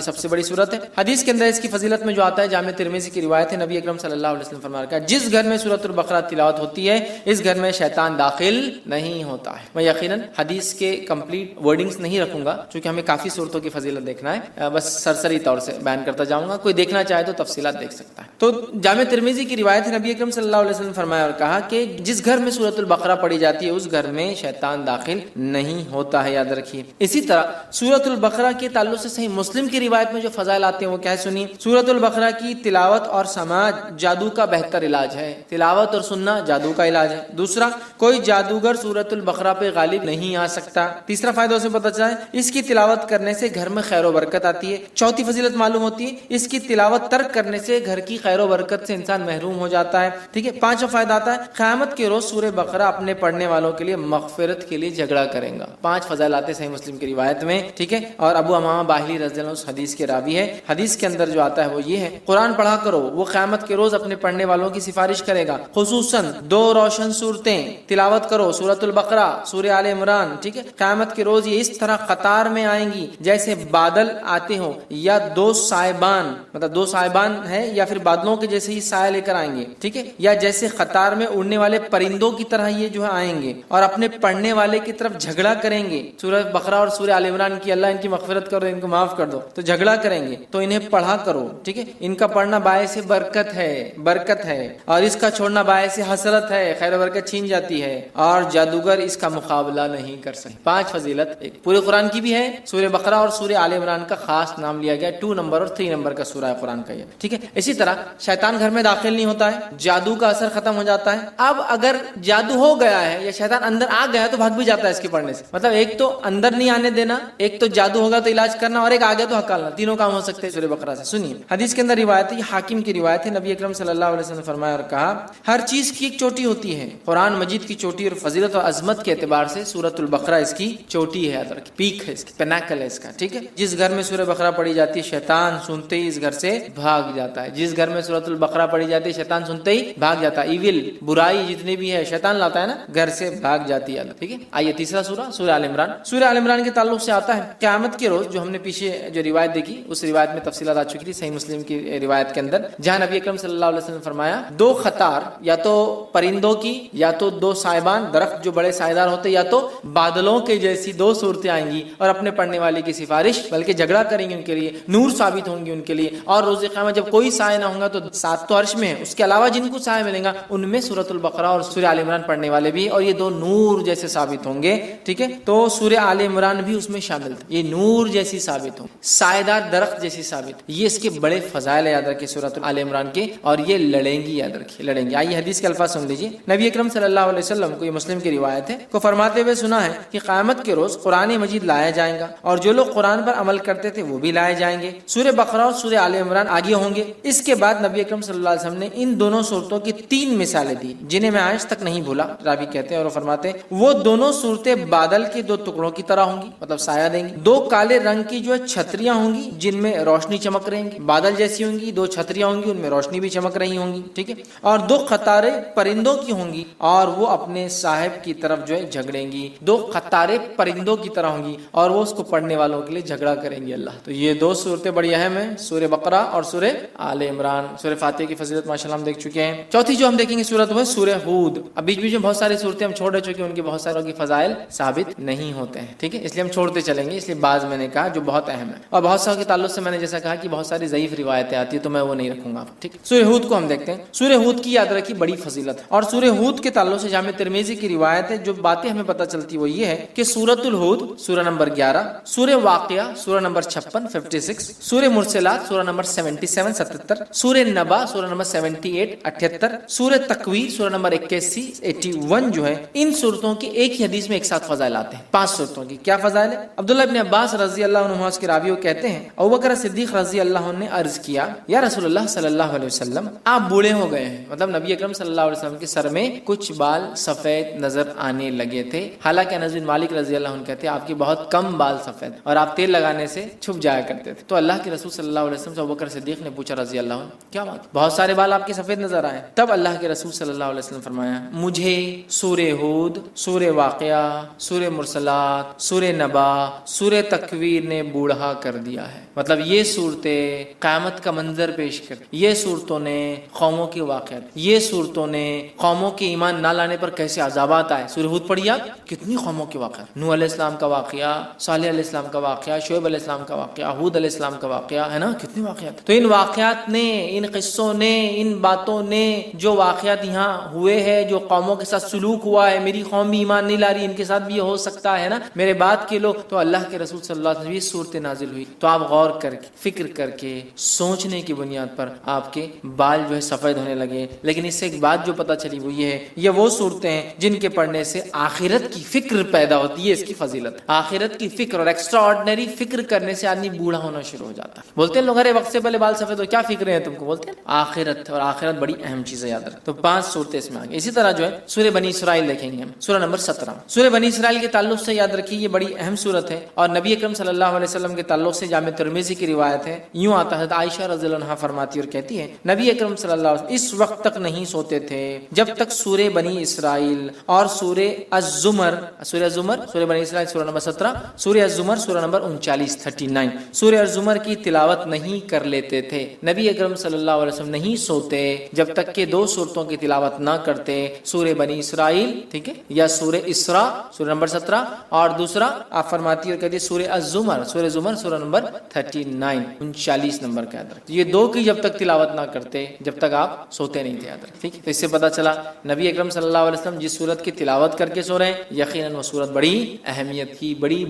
سب سے بڑی سورت ہے. حدیث کے اندر اس کی فضیلت میں جو آتا ہے، جامع ترمذی کی روایت ہے، نبی اکرم صلی اللہ علیہ وسلم فرمایا جس گھر میں سورۃ البقرہ تلاوت ہوتی ہے اس گھر میں شیطان داخل نہیں ہوتا ہے. میں یقیناً حدیث کے کمپلیٹ ورڈنگز نہیں رکھوں گا چونکہ ہمیں کافی صورتوں کی فضیلت دیکھنا ہے، بس سرسری طور سے بیان کرتا جاؤں گا. کوئی دیکھنا چاہے تو تفصیلات دیکھ سکتا ہے. تو جامع ترمذی کی روایت ہے، نبی اکرم صلی اللہ علیہ وسلم فرمایا اور کہا کہ جس گھر میں سورۃ البقرہ پڑھی جاتی ہے اس گھر میں شیطان داخل نہیں ہوتا ہے، یاد رکھیے. اسی طرح سورۃ البقرہ کے تعلق سے صحیح مسلم کی روایت میں جو فضائل آتے ہیں وہ کیا ہے سنیے. سورۃ البقرہ کی تلاوت اور سماعت جادو کا بہتر علاج ہے. تلاوت اور سننا جادو کا علاج ہے. دوسرا، کوئی جادوگر سورۃ البقرہ پہ غالب نہیں آ سکتا. تیسرا فائدہ اسے پتہ چلا ہے اس کی تلاوت کرنے سے گھر میں خیر و برکت آتی ہے. چوتھی فضیلت معلوم ہوتی ہے اس کی تلاوت ترک کرنے سے گھر کی خیر و برکت سے انسان محروم ہو جاتا ہے. ٹھیک ہے. پانچواں فائدہ آتا ہے قیامت کے روز سورہ بقرہ اپنے پڑھنے والوں کے لیے مغفرت کے لیے جھگڑا کریں گا. 5 فضائل آتے صحیح مسلم کی روایت میں. ٹھیک ہے. اور ابو امامہ باہلی رضی اللہ عنہ اس حدیث کے راوی ہے. حدیث کے اندر جو آتا ہے وہ یہ ہے قرآن پڑھا کرو، وہ قیامت کے روز اپنے پڑھنے والوں کی سفارش کرے گا. خصوصاً 2 روشن صورتیں تلاوت کرو، سورۃ البقرہ، سورہ آل عمران. ٹھیک ہے. قیامت کے روز یہ اس طرح قطار میں آئیں گی جیسے بادل آتے ہوں، یا 2 سائبان، مطلب 2 سائبان ہے یا پھر بادلوں کے جیسے ہی سایہ لے کر آئیں گے. ٹھیک ہے. یا جیسے قطار میں اڑنے والے پرندوں کی طرح یہ جو ہے آئیں گے اور اپنے پڑھنے والے کی طرف جھگڑا کریں گے. سورہ بقرہ اور سورہ آل عمران کی اللہ ان کی مغفرت کرو، ان کو معاف کر دو، تو جھگڑا کریں گے تو انہیں پڑھا کرو. ٹھیک ہے. ان کا پڑھنا باعث برکت ہے، برکت ہے، اور اس کا چھوڑنا باعث حسرت ہے، خیر و برکت چھین جاتی ہے، اور جادوگر اس کا مقابلہ نہیں کر سکتے. 5 فضیلت ایک پورے قرآن کی بھی ہے. سورہ بقرہ اور سورہ آل عمران کا خاص نام لیا گیا، 2 نمبر اور 3 نمبر کا سورہ ہے قرآن کا یہ. ٹھیک ہے. اسی طرح شیطان گھر میں داخل نہیں ہوتا ہے، جادو کا اثر ختم ہو جاتا ہے. اب اگر جادو ہو گیا ہے یا شیطان اندر آ گیا ہے تو بھاگ بھی جاتا ہے اس کے پڑھنے سے. مطلب ایک تو اندر نہیں آنے دینا، ایک تو جادو ہوگا تو علاج کرنا، اور ایک آ گیا تو ہکالنا. تینوں کام ہو سکتے ہیں سورہ بقرہ سے. سنیے حدیث کے اندر روایت ہے، حاکم کی روایت ہے، نبی اکرم صلی اللہ علیہ وسلم نے فرمایا اور کہا ہر چیز کی ایک چوٹی ہوتی ہے. قرآن مجید کی چوٹی اور فضیلت اور عظمت کے اعتبار سے سورۃ البقرہ اس کی چوٹی ہے، پیک ہے، اس کی پینیکل ہے اس کا. ٹھیک ہے. جس گھر میں سورہ بقرہ پڑھی جاتی ہے شیطان سنتے ہی اس گھر سے بھاگ جاتا ہے. جس گھر میں سورۃ البقرہ پڑھی جاتی ہے شیطان سنتے ہی بھاگ جاتا ہے. ایول، برائی جتنی بھی ہے شیطان لاتا ہے نا، گھر سے بھاگ جاتی ہے. ٹھیک ہے. آئیے تیسرا سورہ سورہ آل عمران. سورہ آل عمران کے تعلق سے آتا ہے قیامت کے روز، جو ہم نے پیچھے جو روایت دیکھی اس روایت میں تفصیلات آ چکی تھی صحیح مسلم کی روایت کے اندر، جہاں نبی اکرم صلی اللہ علیہ وسلم نے فرمایا 2 قطار، یا تو پرندوں کی، یا تو 2 سائبان، درخت جو بڑے سائیدار ہوتے، یا تو بادلوں کے جیسی 2 صورتیں آئیں گی اور اپنے پڑھنے والے کی سفارش، بلکہ جھگڑا کریں گے ان کے لیے، نور ثابت ہوں گی ان کے لیے. اور روز قیامت جب کوئی سایہ نہ ہوگا تو 7 تو عرش میں ہے، اس کے علاوہ جن کو سایہ ملے گا ان میں سورۃ البقرہ اور سورہ آل عمران پڑھنے والے بھی، اور یہ 2 نور جیسے ثابت ہوں گے. ٹھیک ہے. تو سورہ آل عمران بھی اس میں شامل تھا، یہ نور جیسی ثابت ہوں، سایہ درخت جیسی ثابت. یہ اس کے بڑے فضائل یاد رکھیں سورۃ آل عمران کے، اور یہ لڑیں گی، یاد رکھیے لڑیں گی. آئیے حدیث کے الفاظ سن لیجیے. نبی اکرم صلی اللہ علیہ وسلم کو، یہ مسلم کی روایت ہے، کو فرماتے ہوئے سنا ہے کہ قیامت کے روز قرآن مجید لایا جائے گا اور جو لوگ قرآن پر عمل کرتے تھے وہ بھی لائے جائیں گے. سورہ بقرہ اور سورہ آل عمران آگے ہوں گے. اس کے بعد نبی اکرم صلی اللہ علیہ وسلم نے ان دونوں صورتوں کی 3 مثالیں دی جنہیں میں آج تک نہیں بھولا. راوی کہتے ہیں اور فرماتے ہیں وہ دونوں صورتیں بادل کے 2 ٹکڑوں کی طرح ہوں گی، مطلب سایہ دیں گی. 2 کالے رنگ کی جو چھتریاں ہوں گی جن میں روشنی چمک رہی گی، بادل جیسی ہوں گی. 2 چھتریاں ہوں گی ان میں روشنی بھی چمک رہی ہوں گی. ٹھیک ہے. اور 2 قطاریں پرندوں کی ہوں گی اور وہ اپنے صاحب کی طرف جو ہے جھگڑا جھگڑیں گی، دو قطاریں پرندوں کی طرح ہوں گی اور وہ اس کو پڑھنے والوں کے لیے جھگڑا کریں گی اللہ. تو یہ دو صورتیں بڑی اہم ہیں، سورہ بقرہ اور سورہ آل عمران. سورہ فاتحہ کی فضیلت ماشاءاللہ ہم دیکھ چکے ہیں. چوتھی جو ہم دیکھیں گے صورت وہ ہے سورہ ہود. اب بیچ بیچ میں بہت ساری صورتیں ہم چھوڑ چکے ہیں، ان کے بہت ساروں کی فضائل ثابت نہیں ہوتے ہیں، ٹھیک ہے، اس لیے ہم چھوڑتے چلیں گے. اس لیے بعض میں نے کہا جو بہت اہم ہے، اور بہت ساروں کے تعلق سے میں نے جیسا کہا کہ بہت ساری ضعیف روایتیں آتی ہیں تو میں وہ نہیں رکھوں گا. ٹھیک، سورہ ہود کو ہم دیکھتے ہیں. سورہ ہود کی یاد رکھی بڑی فضیلت، اور سورہ ہود کے تعلق سے جامع ترمذی کی روایت ہے. جو باتیں ہمیں پتہ چلتی وہ یہ ہے کہ سورۃ الہود سورہ نمبر 11، سورہ واقعہ سورہ نمبر 56 56، سورہ مرسلات سورہ نمبر 77 77، سورہ نبا سورہ نمبر 78 78، سورہ تکویر سورہ نمبر 81 81 جو ہے، ان صورتوں کی ایک ہی حدیث میں ایک ساتھ فضائل آتے ہیں. 5 صورتوں کی کیا فضائل ہے؟ عبداللہ ابن عباس رضی اللہ عنہ اس کے راوی کہتے ہیں ابوبکر صدیق رضی اللہ عنہ نے عرض کیا یا رسول اللہ صلی اللہ علیہ وسلم آپ بوڑھے ہو گئے ہیں. مطلب نبی اکرم صلی اللہ علیہ وسلم کے سر میں کچھ بال سفید نظر آنے لگے تھے. حالانکہ انس بن مالک رضی اللہ عنہ کہتے ہیں آپ کی بہت کم بال سفید اور آپ تیل لگانے سے چھپ جایا کرتے تھے. تو اللہ کے رسول صلی اللہ علیہ وسلم سے ابوبکر صدیق نے پوچھا رضی اللہ عنہ کیا بات، بہت سارے بال آپ کے سفید نظر آئے؟ تب اللہ کے رسول صلی اللہ علیہ وسلم فرمایا مجھے سورہ ہود، سورہ واقعہ، سورہ مرسلات، سورہ نبا، سورہ تکویر نے بوڑھا کر دیا ہے. مطلب یہ صورتیں قیامت کا منظر پیش کر، یہ صورتوں نے قوموں کے واقعات، یہ صورتوں نے قوموں کے ایمان نہ لانے پر کیسے عذابات آئے. سورہ ہود پڑھی آپ، کتنی قوموں کے واقعات، نوح علیہ السلام کا واقعہ، صالح علیہ السلام کا واقعہ، شعیب علیہ السلام کا واقعہ، ہود علیہ السلام کا واقعہ ہے نا، کتنے واقعات. تو ان واقعات نے، ان قصوں نے، ان باتوں نے، جو واقعات یہاں ہوئے ہیں، جو قوموں کے ساتھ سلوک ہوا ہے، میری قوم بھی ایمان نہیں لا رہی، ان کے ساتھ بھی یہ ہو سکتا ہے نا، میرے بات کے لوگ. تو اللہ کے رسول صلی اللہ علیہ وسلم یہ صورتیں نازل ہوئی تو آپ غور کر کے، فکر کر کے، سوچنے کی بنیاد پر آپ کے بال جو ہے سفید ہونے لگے. لیکن اس سے ایک بات جو پتہ چلی وہ یہ ہے، یہ وہ صورتیں ہیں جن کے پڑھنے سے آخرت کی فکر پیدا ہوتی ہے. اس کی فضیلت آخرت کی فکر اور ایکسٹرا آرڈنری فکر کرنے سے آدمی بوڑھا ہونا شروع ہو جاتا ہے. بولتے ہیں لوگ ارے وقت سے پہلے بال سفید ہو، کیا فکریں ہیں تم کو؟ بولتے ہیں آخرت، اور آخرت بڑی اہم چیز ہے، یاد رکھ. تو 5 صورتیں اس میں آگے. اسی طرح جو ہے سورہ بنی اسرائیل دیکھیں گے ہم، سورہ نمبر 17. سورہ بنی اسرائیل کے تعلق سے یاد رکھیے یہ بڑی اہم صورت ہے، اور نبی اکرم صلی اللہ علیہ وسلم کے تعلق سے جامع ترمذی کی روایت ہے. یوں آتا ہے، عائشہ رضی اللہ عنہا فرماتی اور کہتی ہے نبی اکرم صلی اللہ علیہ وسلم اس وقت تک نہیں سوتے تھے جب تک سورہ بنی اسرائیل اور سورہ الزمر، سورہ بنی اسرائیل سورہ نمبر 17، سورہ الزمر سورہ نمبر 39 39، سورہ الزمر کی تلاوت نہیں کر لیتے تھے. نبی اکرم صلی اللہ علیہ وسلم نہیں سوتے جب تک کہ 2 صورتوں کی تلاوت نہ کرتے، سورہ بنی اسرائیل، ٹھیک ہے، یا سورہ اسراء سورہ نمبر 17، اور دوسرا آپ فرماتی اور کہتی ہے سورہ الزمر، سورہ زمر سورہ نمبر 39 39 نمبر کا یاد رکھ. یہ 2 کی جب تک تلاوت نہ کرتے جب تک آپ سوتے نہیں تھے، یاد رکھ. ٹھیک ہے، تو اس سے پتہ چلا نبی اکرم صلی اللہ علیہ وسلم جس سورت کی تلاوت کر کے سو رہے ہیں یقیناً وہ سورت بڑی اہمیت کی، بڑی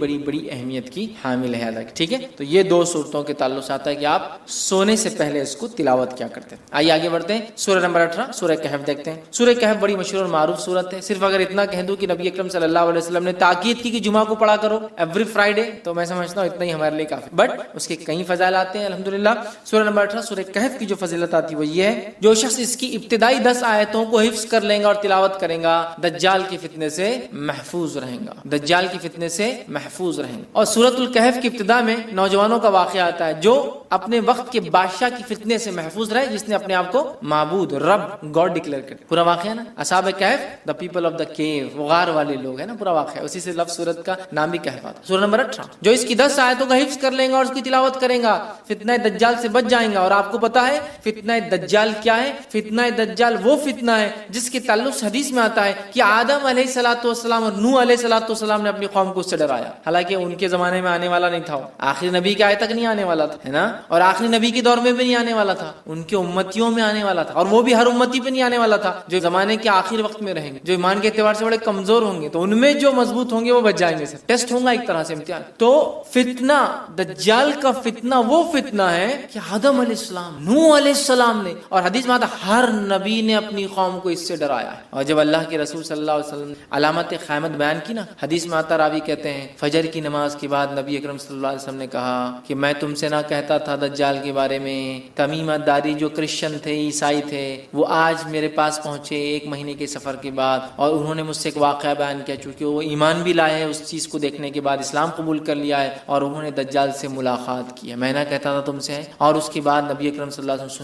اہمیت کی حامل ہے. ٹھیک ہے، تو یہ 2 صورتوں کے تعلق سے آتا ہے کہ آپ سونے سے پہلے اس کو تلاوت کیا کرتے ہیں. آئیے آگے بڑھتے ہیں، سورہ نمبر 18 سورہ کہف دیکھتے ہیں. سورہ کہف بڑی مشہور اور معروف سورت ہے. صرف اگر اتنا کہہ دوں کہ نبی اکرم صلی اللہ علیہ وسلم نے تاکید کی کہ جمعہ کو پڑھا کرو ایوری فرائیڈے، تو میں سمجھتا ہوں اتنا ہی ہمارے لیے کافی، بٹ اس کے کئی فضائل آتے ہیں الحمدللہ. سورہ نمبر 18 سورہ کہف کی جو فضیلت آتی ہے وہ یہ ہے جو شخص اس کی ابتدائی 10 آیتوں کو حفظ کر لے گا اور تلاوت کرے گا دجال کے فتنے سے محفوظ رہیں گا، دجال کے فتنے سے محفوظ رہیں گا. اور سورۃ الکہف کی ابتدا میں نوجوانوں کا واقعہ آتا ہے جو اپنے وقت کے بادشاہ کی فتنے سے محفوظ رہے جس نے اپنے آپ کو معبود، رب، گاڈ ڈکلیئر کر. پورا واقعہ نا اصحاب کہف، دا پیپل آف دا کیو، غار والے لوگ ہیں نا، پورا واقعہ اسی سے لفظ سورت کا نام بھی کہف آتا. سورہ نمبر 18 جو اس کی 10 آیتوں کا حفظ کر لیں گا اور اس کی تلاوت کریں گا فتنہ دجال سے بچ جائیں گا. اور آپ کو پتا ہے فتنہ دجال کیا ہے؟ فتنہ دجال وہ فتنہ ہے جس کے تعلق سے حدیث میں آتا ہے کہ آدم علیہ الصلوۃ والسلام اور نوح علیہ الصلوۃ والسلام نے اپنی قوم کو اس سے ڈرایا. حالانکہ ان کے زمانے میں آنے والا نہیں تھا، آخری نبی کے آئے تک نہیں آنے والا تھا، ہے نا، اور آخری نبی کے دور میں بھی نہیں آنے والا تھا، ان کے امتیوں میں آنے والا تھا. اور وہ بھی ہر امتی پہ نہیں آنے والا تھا، جو زمانے کے آخر وقت میں رہیں گے، جو ایمان کے اعتبار سے بڑے کمزور ہوں گے، تو ان میں جو مضبوط ہوں گے وہ بچ جائیں گے. ٹیسٹ ہوگا ایک طرح سے، امتحان. تو فتنہ دجال کا فتنہ وہ فتنہ ہے کہ آدم علیہ السلام، نوح علیہ السلام نے، اور حدیث میں آتا ہر نبی نے اپنی قوم کو اس سے ڈرایا ہے. اور جب اللہ کے رسول صلی اللہ علیہ وسلم نے علامت قیامت بیان کی نا، حدیث میں آتا، راوی کہتے ہیں فجر کی نماز کے بعد نبی اکرم صلی اللہ علیہ وسلم نے کہا کہ میں تم سے نہ کہتا تھا دجال کے بارے میں، تمیمہ داری جو کرسچن تھے، عیسائی تھے، وہ آج میرے پاس پہنچے 1 مہینے کے سفر کے بعد، اور انہوں نے مجھ سے ایک واقعہ بیان کیا، چونکہ وہ ایمان بھی لائے ہیں اس چیز کو دیکھنے کے بعد، اسلام قبول کر لیا ہے، اور انہوں نے دجال سے ملاقات کی ہے. میں نہ کہتا تھا تم سے. اور اس کے بعد نبی اکرم صلی اللہ علیہ وسلم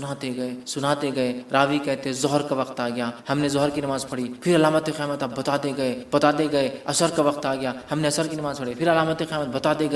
سناتے گئے. راوی کہتے ظہر کا وقت آ گیا، ہم نے ظہر کی نماز پڑھی، پھر علامت قیامت اب بتاتے گئے بتاتے گئے، عصر کا وقت آ گیا، ہم نے عصر کی نماز پڑھی، پھر علامت قیامت بتاتے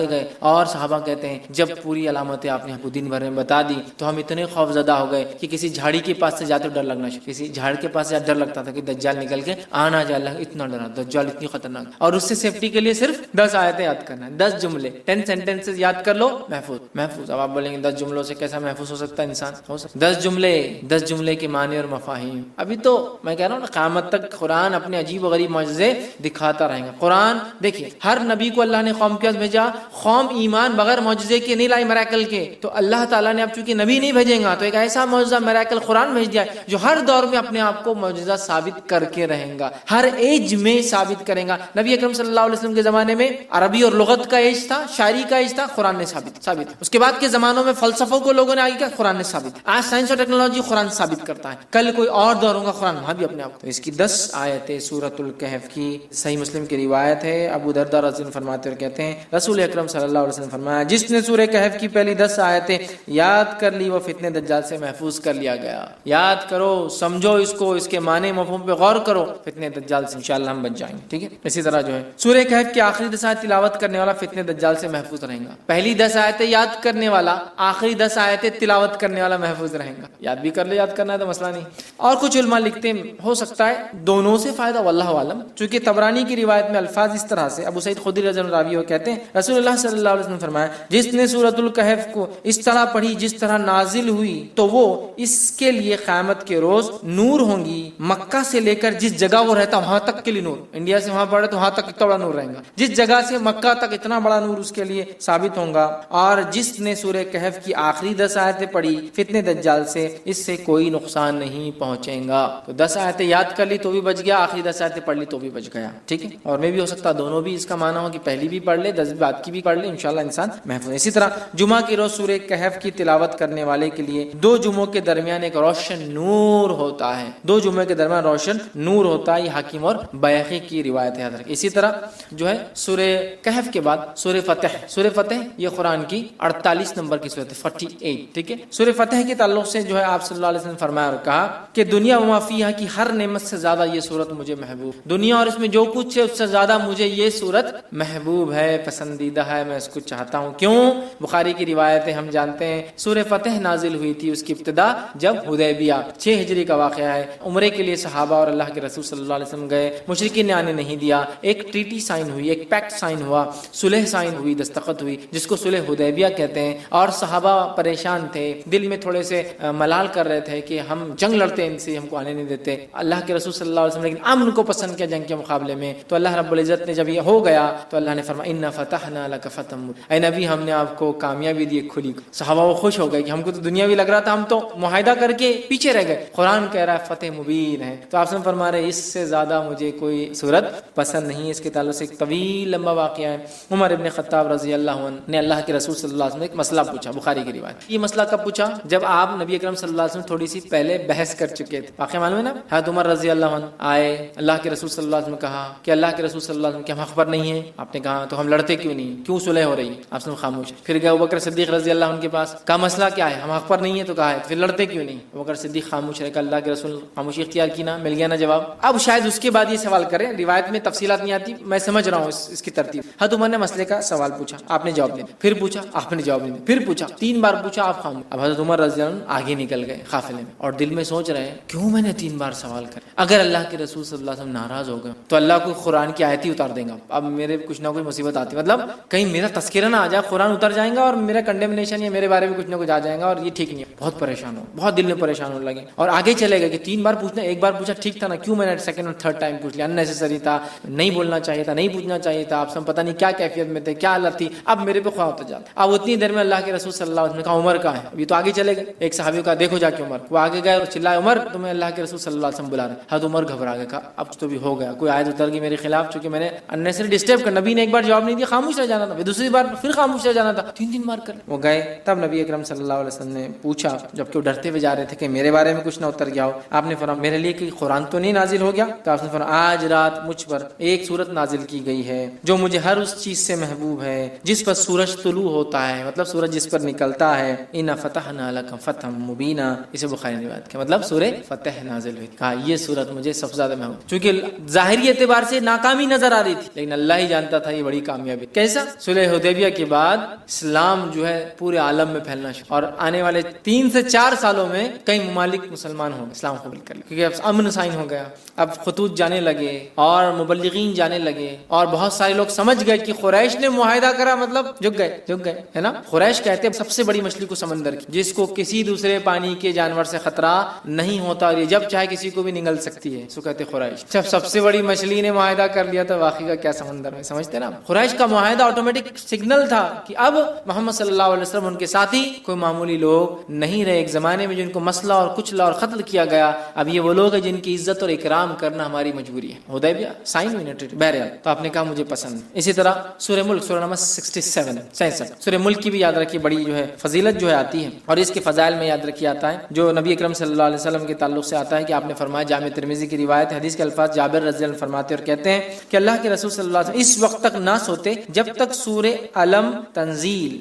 گئے، اور صحابہ کہتے ہیں جب پوری علامتیں آپ نے ہم کو دن بھر میں بتا دی تو ہم اتنے خوف زدہ ہو گئے کہ کسی جھاڑی کے پاس سے جاتے ڈر لگنا شروع، کسی جھاڑ کے پاس سے ڈر لگتا تھا کہ دجال نکل کے آنا جائے، اللہ اتنا ڈرا، دجال اتنی خطرناک، اور اس سے سیفٹی کے لیے صرف 10 آیتیں یاد کرنا ہے، 10 جملے، 10 سینٹینسز یاد کر لو، محفوظ۔ اب آپ بولیں گے 10 جملوں سے کیسا محفوظ ہو سکتا ہے انسان؟ ہو سکتا 10 جملے کے معنی اور مفاہیم۔ ابھی تو میں کہہ رہا ہوں نا، قیامت تک قرآن اپنے عجیب و غریب معجزے دکھاتا رہے گا۔ قرآن دیکھیے، ہر نبی کو اللہ نے قوم کے پاس بھیجا، قوم ایمان بغیر معجزے کے نہیں لائی، میراکل کے، تو اللہ تعالیٰ نے اب چونکہ نبی نہیں بھیجیں گا تو ایک ایسا معجزہ میراکل قرآن بھیج دیا ہے جو ہر دور میں اپنے آپ کو معجزہ ثابت کر کے رہیں گا، ہر ایج میں ثابت کرے گا۔ نبی اکرم صلی اللہ علیہ وسلم کے زمانے میں عربی اور لغت کا ایج تھا، شاعری کا ایج تھا، قرآن نے ثابت۔ اس کے بعد کے زمانوں میں فلسفوں کو لوگوں نے آگے کیا، قرآن نے ثابت۔ آج سائنس اور ٹیکنالوجی قرآن ثابت کرتا ہے، کل کوئی اور دور ہوگا، قرآن وہاں بھی اپنے آپ۔ تو اس کی 10 آیتیں سورۃ الکہف کی، صحیح مسلم کی روایت ہے، ابو درداء رضی اللہ عنہ فرماتے ہیں، کہتے ہیں رسول اکرم صلی اللہ علیہ وسلم فرمایا، جس نے سورہ کہف کی پہلی 10 آیتیں یاد کر لی وہ فتنہ دجال سے محفوظ کر لیا گیا۔ یاد کرو، سمجھو اس کو، اس کے معنی مفہوم پہ غور کرو، فتنہ دجال سے انشاءاللہ ہم بچ جائیں گے، ٹھیک ہے۔ اسی طرح جو ہے سورہ کہف کی آخری 10 آیت تلاوت کرنے والا فتنہ دجال سے محفوظ رہے گا، پہلی 10 آیتیں یاد کرنے والا آخری 10 آیتیں تلاوت کرنے والا محفوظ رہے گا۔ یاد بھی کر لے، یاد کرنا ہے تو مسئلہ نہیں۔ اور کچھ علماء لکھتے ہیں ہو سکتا ہے دونوں سے فائدہ، واللہ عالم، چونکہ طبرانی کی روایت میں الفاظ اس طرح سے، ابو سعید خدری رضی اللہ عنہ راوی کہتے ہیں رسول اللہ صلی اللہ علیہ وسلم فرمایا، جس نے سورۃ الکہف کو اس طرح پڑھی جس طرح نازل ہوئی تو وہ اس کے لیے قیامت کے روز نور ہوں گی، مکہ سے لے کر جس جگہ وہ رہتا وہاں تک کے لیے نور، انڈیا سے وہاں پڑھے تو وہاں تک اتنا بڑا نور رہے گا، جس جگہ سے مکہ تک اتنا بڑا نور اس کے لیے ثابت ہوگا۔ اور جس نے سورہ کہف کی آخری 10 آیتیں پڑھی فتنہ دجال سے، اس سے کوئی نقصان نہیں پہنچے گا۔ تو 10 آیتیں یاد کر لی تو بھی بچ گیا، آخری 10 آیتیں پڑھ لی تو بھی بچ گیا، ٹھیک ہے۔ اور میں بھی ہو سکتا دونوں بھی اس کا معنی ہو کہ پہلی بھی پڑھ لے، 10 بعد کی بھی پڑھ لے، انشاءاللہ انسان محفوظ ہے۔ اسی طرح جمعہ کی روز سورہ کہف کی تلاوت کرنے والے کے لیے 2 جمعوں کے درمیان ایک روشن نور ہوتا ہے، 2 جمعے کے درمیان روشن نور ہوتا ہے، یہ حاکم اور بیہقی کی روایت یاد رکھیں۔ اسی طرح جو ہے سورہ کہف کے بعد سورہ فتح یہ قرآن کی 48 نمبر کی سورت ہے، 48، ٹھیک ہے۔ سورہ فتح کے تعلق سے جو ہے آپ صلی اللہ علیہ وسلم فرمایا اور کہا کہ دنیا و ما فیہا کی ہر نعمت سے زیادہ یہ سورت مجھے محبوب، دنیا اور اس میں جو کچھ ہے اس سے زیادہ مجھے یہ سورت محبوب ہے، پسندیدہ ہے، میں اس کو چاہتا ہوں۔ کیوں؟ بخاری کی روایت ہے، ہم جانتے ہیں سورہ فتح نازل ہوئی تھی، اس کی ابتدا جب حدیبیہ 6 ہجری کا واقعہ ہے، عمرے کے لیے صحابہ اور اللہ کے رسول صلی اللہ علیہ وسلم گئے، مشرکین نے آنے نہیں دیا، ایک ٹریٹی سائن ہوئی، ایک پیکٹ سائن ہوا، صلح سائن ہوئی، دستخط ہوئی، جس کو صلح حدیبیہ کہتے ہیں۔ اور صحابہ پریشان تھے، دل میں تھوڑے سے ملال کر رہے تھے کہ ہم جنگ لڑتے ہیں ان سے، ہم کو آنے نہیں دیتے۔ اللہ کے رسول صلی اللہ علیہ وسلم لیکن امن کو پسند کیا جنگ کے مقابلے میں، تو اللہ رب العزت نے جب یہ ہو گیا تو اللہ نے فرمایا انا فتحنا لک فتحا مبینا، اے نبی ہم نے آپ کو کامیابی دی کھلی۔ صحابہ وہ خوش ہو گئے کہ ہم کو تو دنیاوی لگ رہا تھا، ہم تو معاہدہ کر کے پیچھے رہ گئے، قرآن کہہ رہا ہے فتح مبین ہے۔ تو آپ سے فرما رہے اس سے زیادہ مجھے کوئی صورت پسند نہیں۔ اس کے تعلق سے ایک طویل لمبا واقعہ ہے، عمر ابن خطاب رضی اللہ عنہ نے اللہ کے رسول صلی اللہ علیہ وسلم نے ایک مسئلہ پوچھا، بخاری کی روایت۔ یہ مسئلہ کب پوچھا؟ جب آپ نبی اکرم صلی اللہ علیہ وسلم تھوڑی سی پہلے بحث کر چکے تھے، واقعہ معلوم ہے نا؟ حضرت عمر رضی اللہ عنہ آئے، اللہ کے رسول صلی اللہ علیہ وسلم کہا کہ اللہ کے رسول صلی اللہ علیہ وسلم کیا ہم حق پر نہیں ہیں؟ آپ نے کہا تو ہم لڑتے کیوں نہیں، کیوں صلح ہو رہی ہے؟ آپ نے خاموش۔ پھر گئے ابوبکر صدیق رضی اللہ عنہ کے پاس، کہا مسئلہ کیا ہے؟ ہم حق پر نہیں ہیں تو کہا ہے، پھر لڑتے کیوں نہیں؟ ابوبکر صدیق خاموش رہے، کہ اللہ کے رسول خاموشی اختیار کی نا، مل گیا نا جواب۔ اب شاید اس کے بعد یہ سوال کریں، روایت میں تفصیلات نہیں آتی، میں سمجھ رہا ہوں اس کی ترتیب۔ حضرت عمر نے مسئلے کا سوال پوچھا، آپ نے جواب نہیں دیا، پھر پوچھا، آپ نے جواب نہیں دیا، پھر پوچھا، 3 بار پوچھا، آپ خاموش۔ اب حضرت عمر رضی اللہ عنہ آگے نکل گئے قافلے میں، اور دل میں سوچ رہے ہیں کیوں میں نے 3 بار سوال کرا؟ اگر اللہ کے رسول صلی اللہ علیہ وسلم ناراض ہو گئے تو اللہ کو قرآن کی آیت ہی اتار دیں گا، اب میرے کچھ نہ کوئی مصیبت آتی، مطلب کہیں میرا تذکرہ نہ آ جائے، قرآن اتر جائیں گا اور میرا کنڈیمنیشن یا میرے بارے میں کچھ نہ کچھ آ جائے گا، اور یہ ٹھیک نہیں ہے۔ بہت پریشان ہو، بہت دل میں پریشان ہونے لگے، اور آگے چلے گئے کہ 3 بار پوچھنا، 1 بار پوچھا ٹھیک تھا نا، کیوں میں نے سیکنڈ اور تھرڈ ٹائم پوچھ لیا؟ اننیسیسری تھا، نہیں بولنا چاہیے تھا، نہیں پوچھنا چاہیے تھا، آپ سب پتہ نہیں کیا کیفیت میں تھے، کیا حالت تھی، اب میرے پہ خواہ ہوتا جاتا۔ اب اتنی دیر میں اللہ کے رسول صلی اللہ علیہ وسلم نے کہا عمر کہاں ہے؟ ابھی تو آگے چلے گئے، ایک صحابی کا دیکھو جا کے عمر، وہ آگے گئے اور چلائے عمر تمہیں اللہ کے رسول صلی اللہ علیہ وسلم بلا رہے ہیں۔ حضرت عمر گھبرا گئے، کہا اب تو بھی ہو گیا، کوئی آیت اتر گئی میرے خلاف، چونکہ میں نے اننیسری ڈسٹرب کر، نبی نے ایک بار جواب نہیں دیا، خاموش رہ جانا تھا، دوسری بار پھر خاموش رہ جانا تھا، 3 بار کر وہ گئے۔ تب نبی اکرم صلی اللہ علیہ وسلم نے پوچھا، جبکہ وہ ڈرتے ہوئے جا رہے تھے کہ میرے بارے میں کچھ نہ اتر گیا ہو، آپ نے فرمایا میرے لیے کہ قرآن تو نہیں نازل ہو گیا؟ تو آپ نے فرمایا آج رات مجھ پر ایک سورت نازل کی گئی ہے جو مجھے ہر اس چیز سے محبوب ہے جس پر سورج طلوع ہوتا ہے، مطلب سورج جس پر نکلتا ہے، انا فتحنا لک فتحا مبینا، اسے بخاری نے روایت کیا، مطلب سورہ فتح نازل ہوئی، کہا یہ سورت مجھے سب سے زیادہ محبوب، چونکہ ظاہری اعتبار سے ناکامی نظر آ رہی تھی، لیکن اللہ ہی جانتا تھا یہ بڑی کامیابی. کیسا؟ صلح حدیبیہ کے بعد اسلام جو ہے پورے عالم میں پھیلنا شروع، اور آنے والے 3 سے 4 سالوں میں کئی ممالک مسلمان ہوں گے، اسلام قبول کر لیں، کیونکہ اب امن سائن ہو گیا، اب خطوط جانے لگے اور مبلغین جانے لگے، اور بہت سارے لوگ سمجھ گئے کہ قریش نے معاہدہ کرا مطلب جھک گئے ہے نا. قریش کہتے ہیں سب سے بڑی مچھلی کو سمندر کی، جس کو کسی دوسرے پانی کے جانور سے خطرہ نہیں ہوتا، اور یہ جب چاہے کسی کو بھی نگل سکتی ہے، سو کہتے قریش. جب سب سے بڑی مچھلی نے معاہدہ کر لیا تو واقعی کا کیا سمندر میں، سمجھتے نا. قریش کا معاہدہ آٹومیٹک سگنل تھا کہ اب محمد صلی اللہ علیہ وسلم ان کے ساتھی کوئی معمولی لوگ نہیں رہے. ایک زمانے میں جن کو مسئلہ اور کچلا اور قتل کیا گیا، اب یہ وہ لوگ ہیں جن کی عزت اور اکرام کرنا ہماری مجبوری ہے. حدیبیہ سائن ہوئی نا ٹریٹی، بہرحال تو آپ نے کہا مجھے پسند. اسی طرح سورہ ملک سورہ نمبر 67 سورہ ملک کی بھی یاد رکھیے، بڑی جو ہے فضیلت جو ہے آتی ہے، اور اس کے فضائل میں یاد رکھیے آتا ہے جو نبی اکرم صلی اللہ علیہ وسلم کے تعلق سے آتا ہے کہ آپ نے فرمایا، جامع ترمذی کی روایت، حدیث کے الفاظ جابر رضی اللہ عنہ فرماتے اور کہتے ہیں کہ اللہ کے رسول صلی اللہ علیہ وسلم اس وقت تک نہ سوتے جب تک سورہ علم تنزیل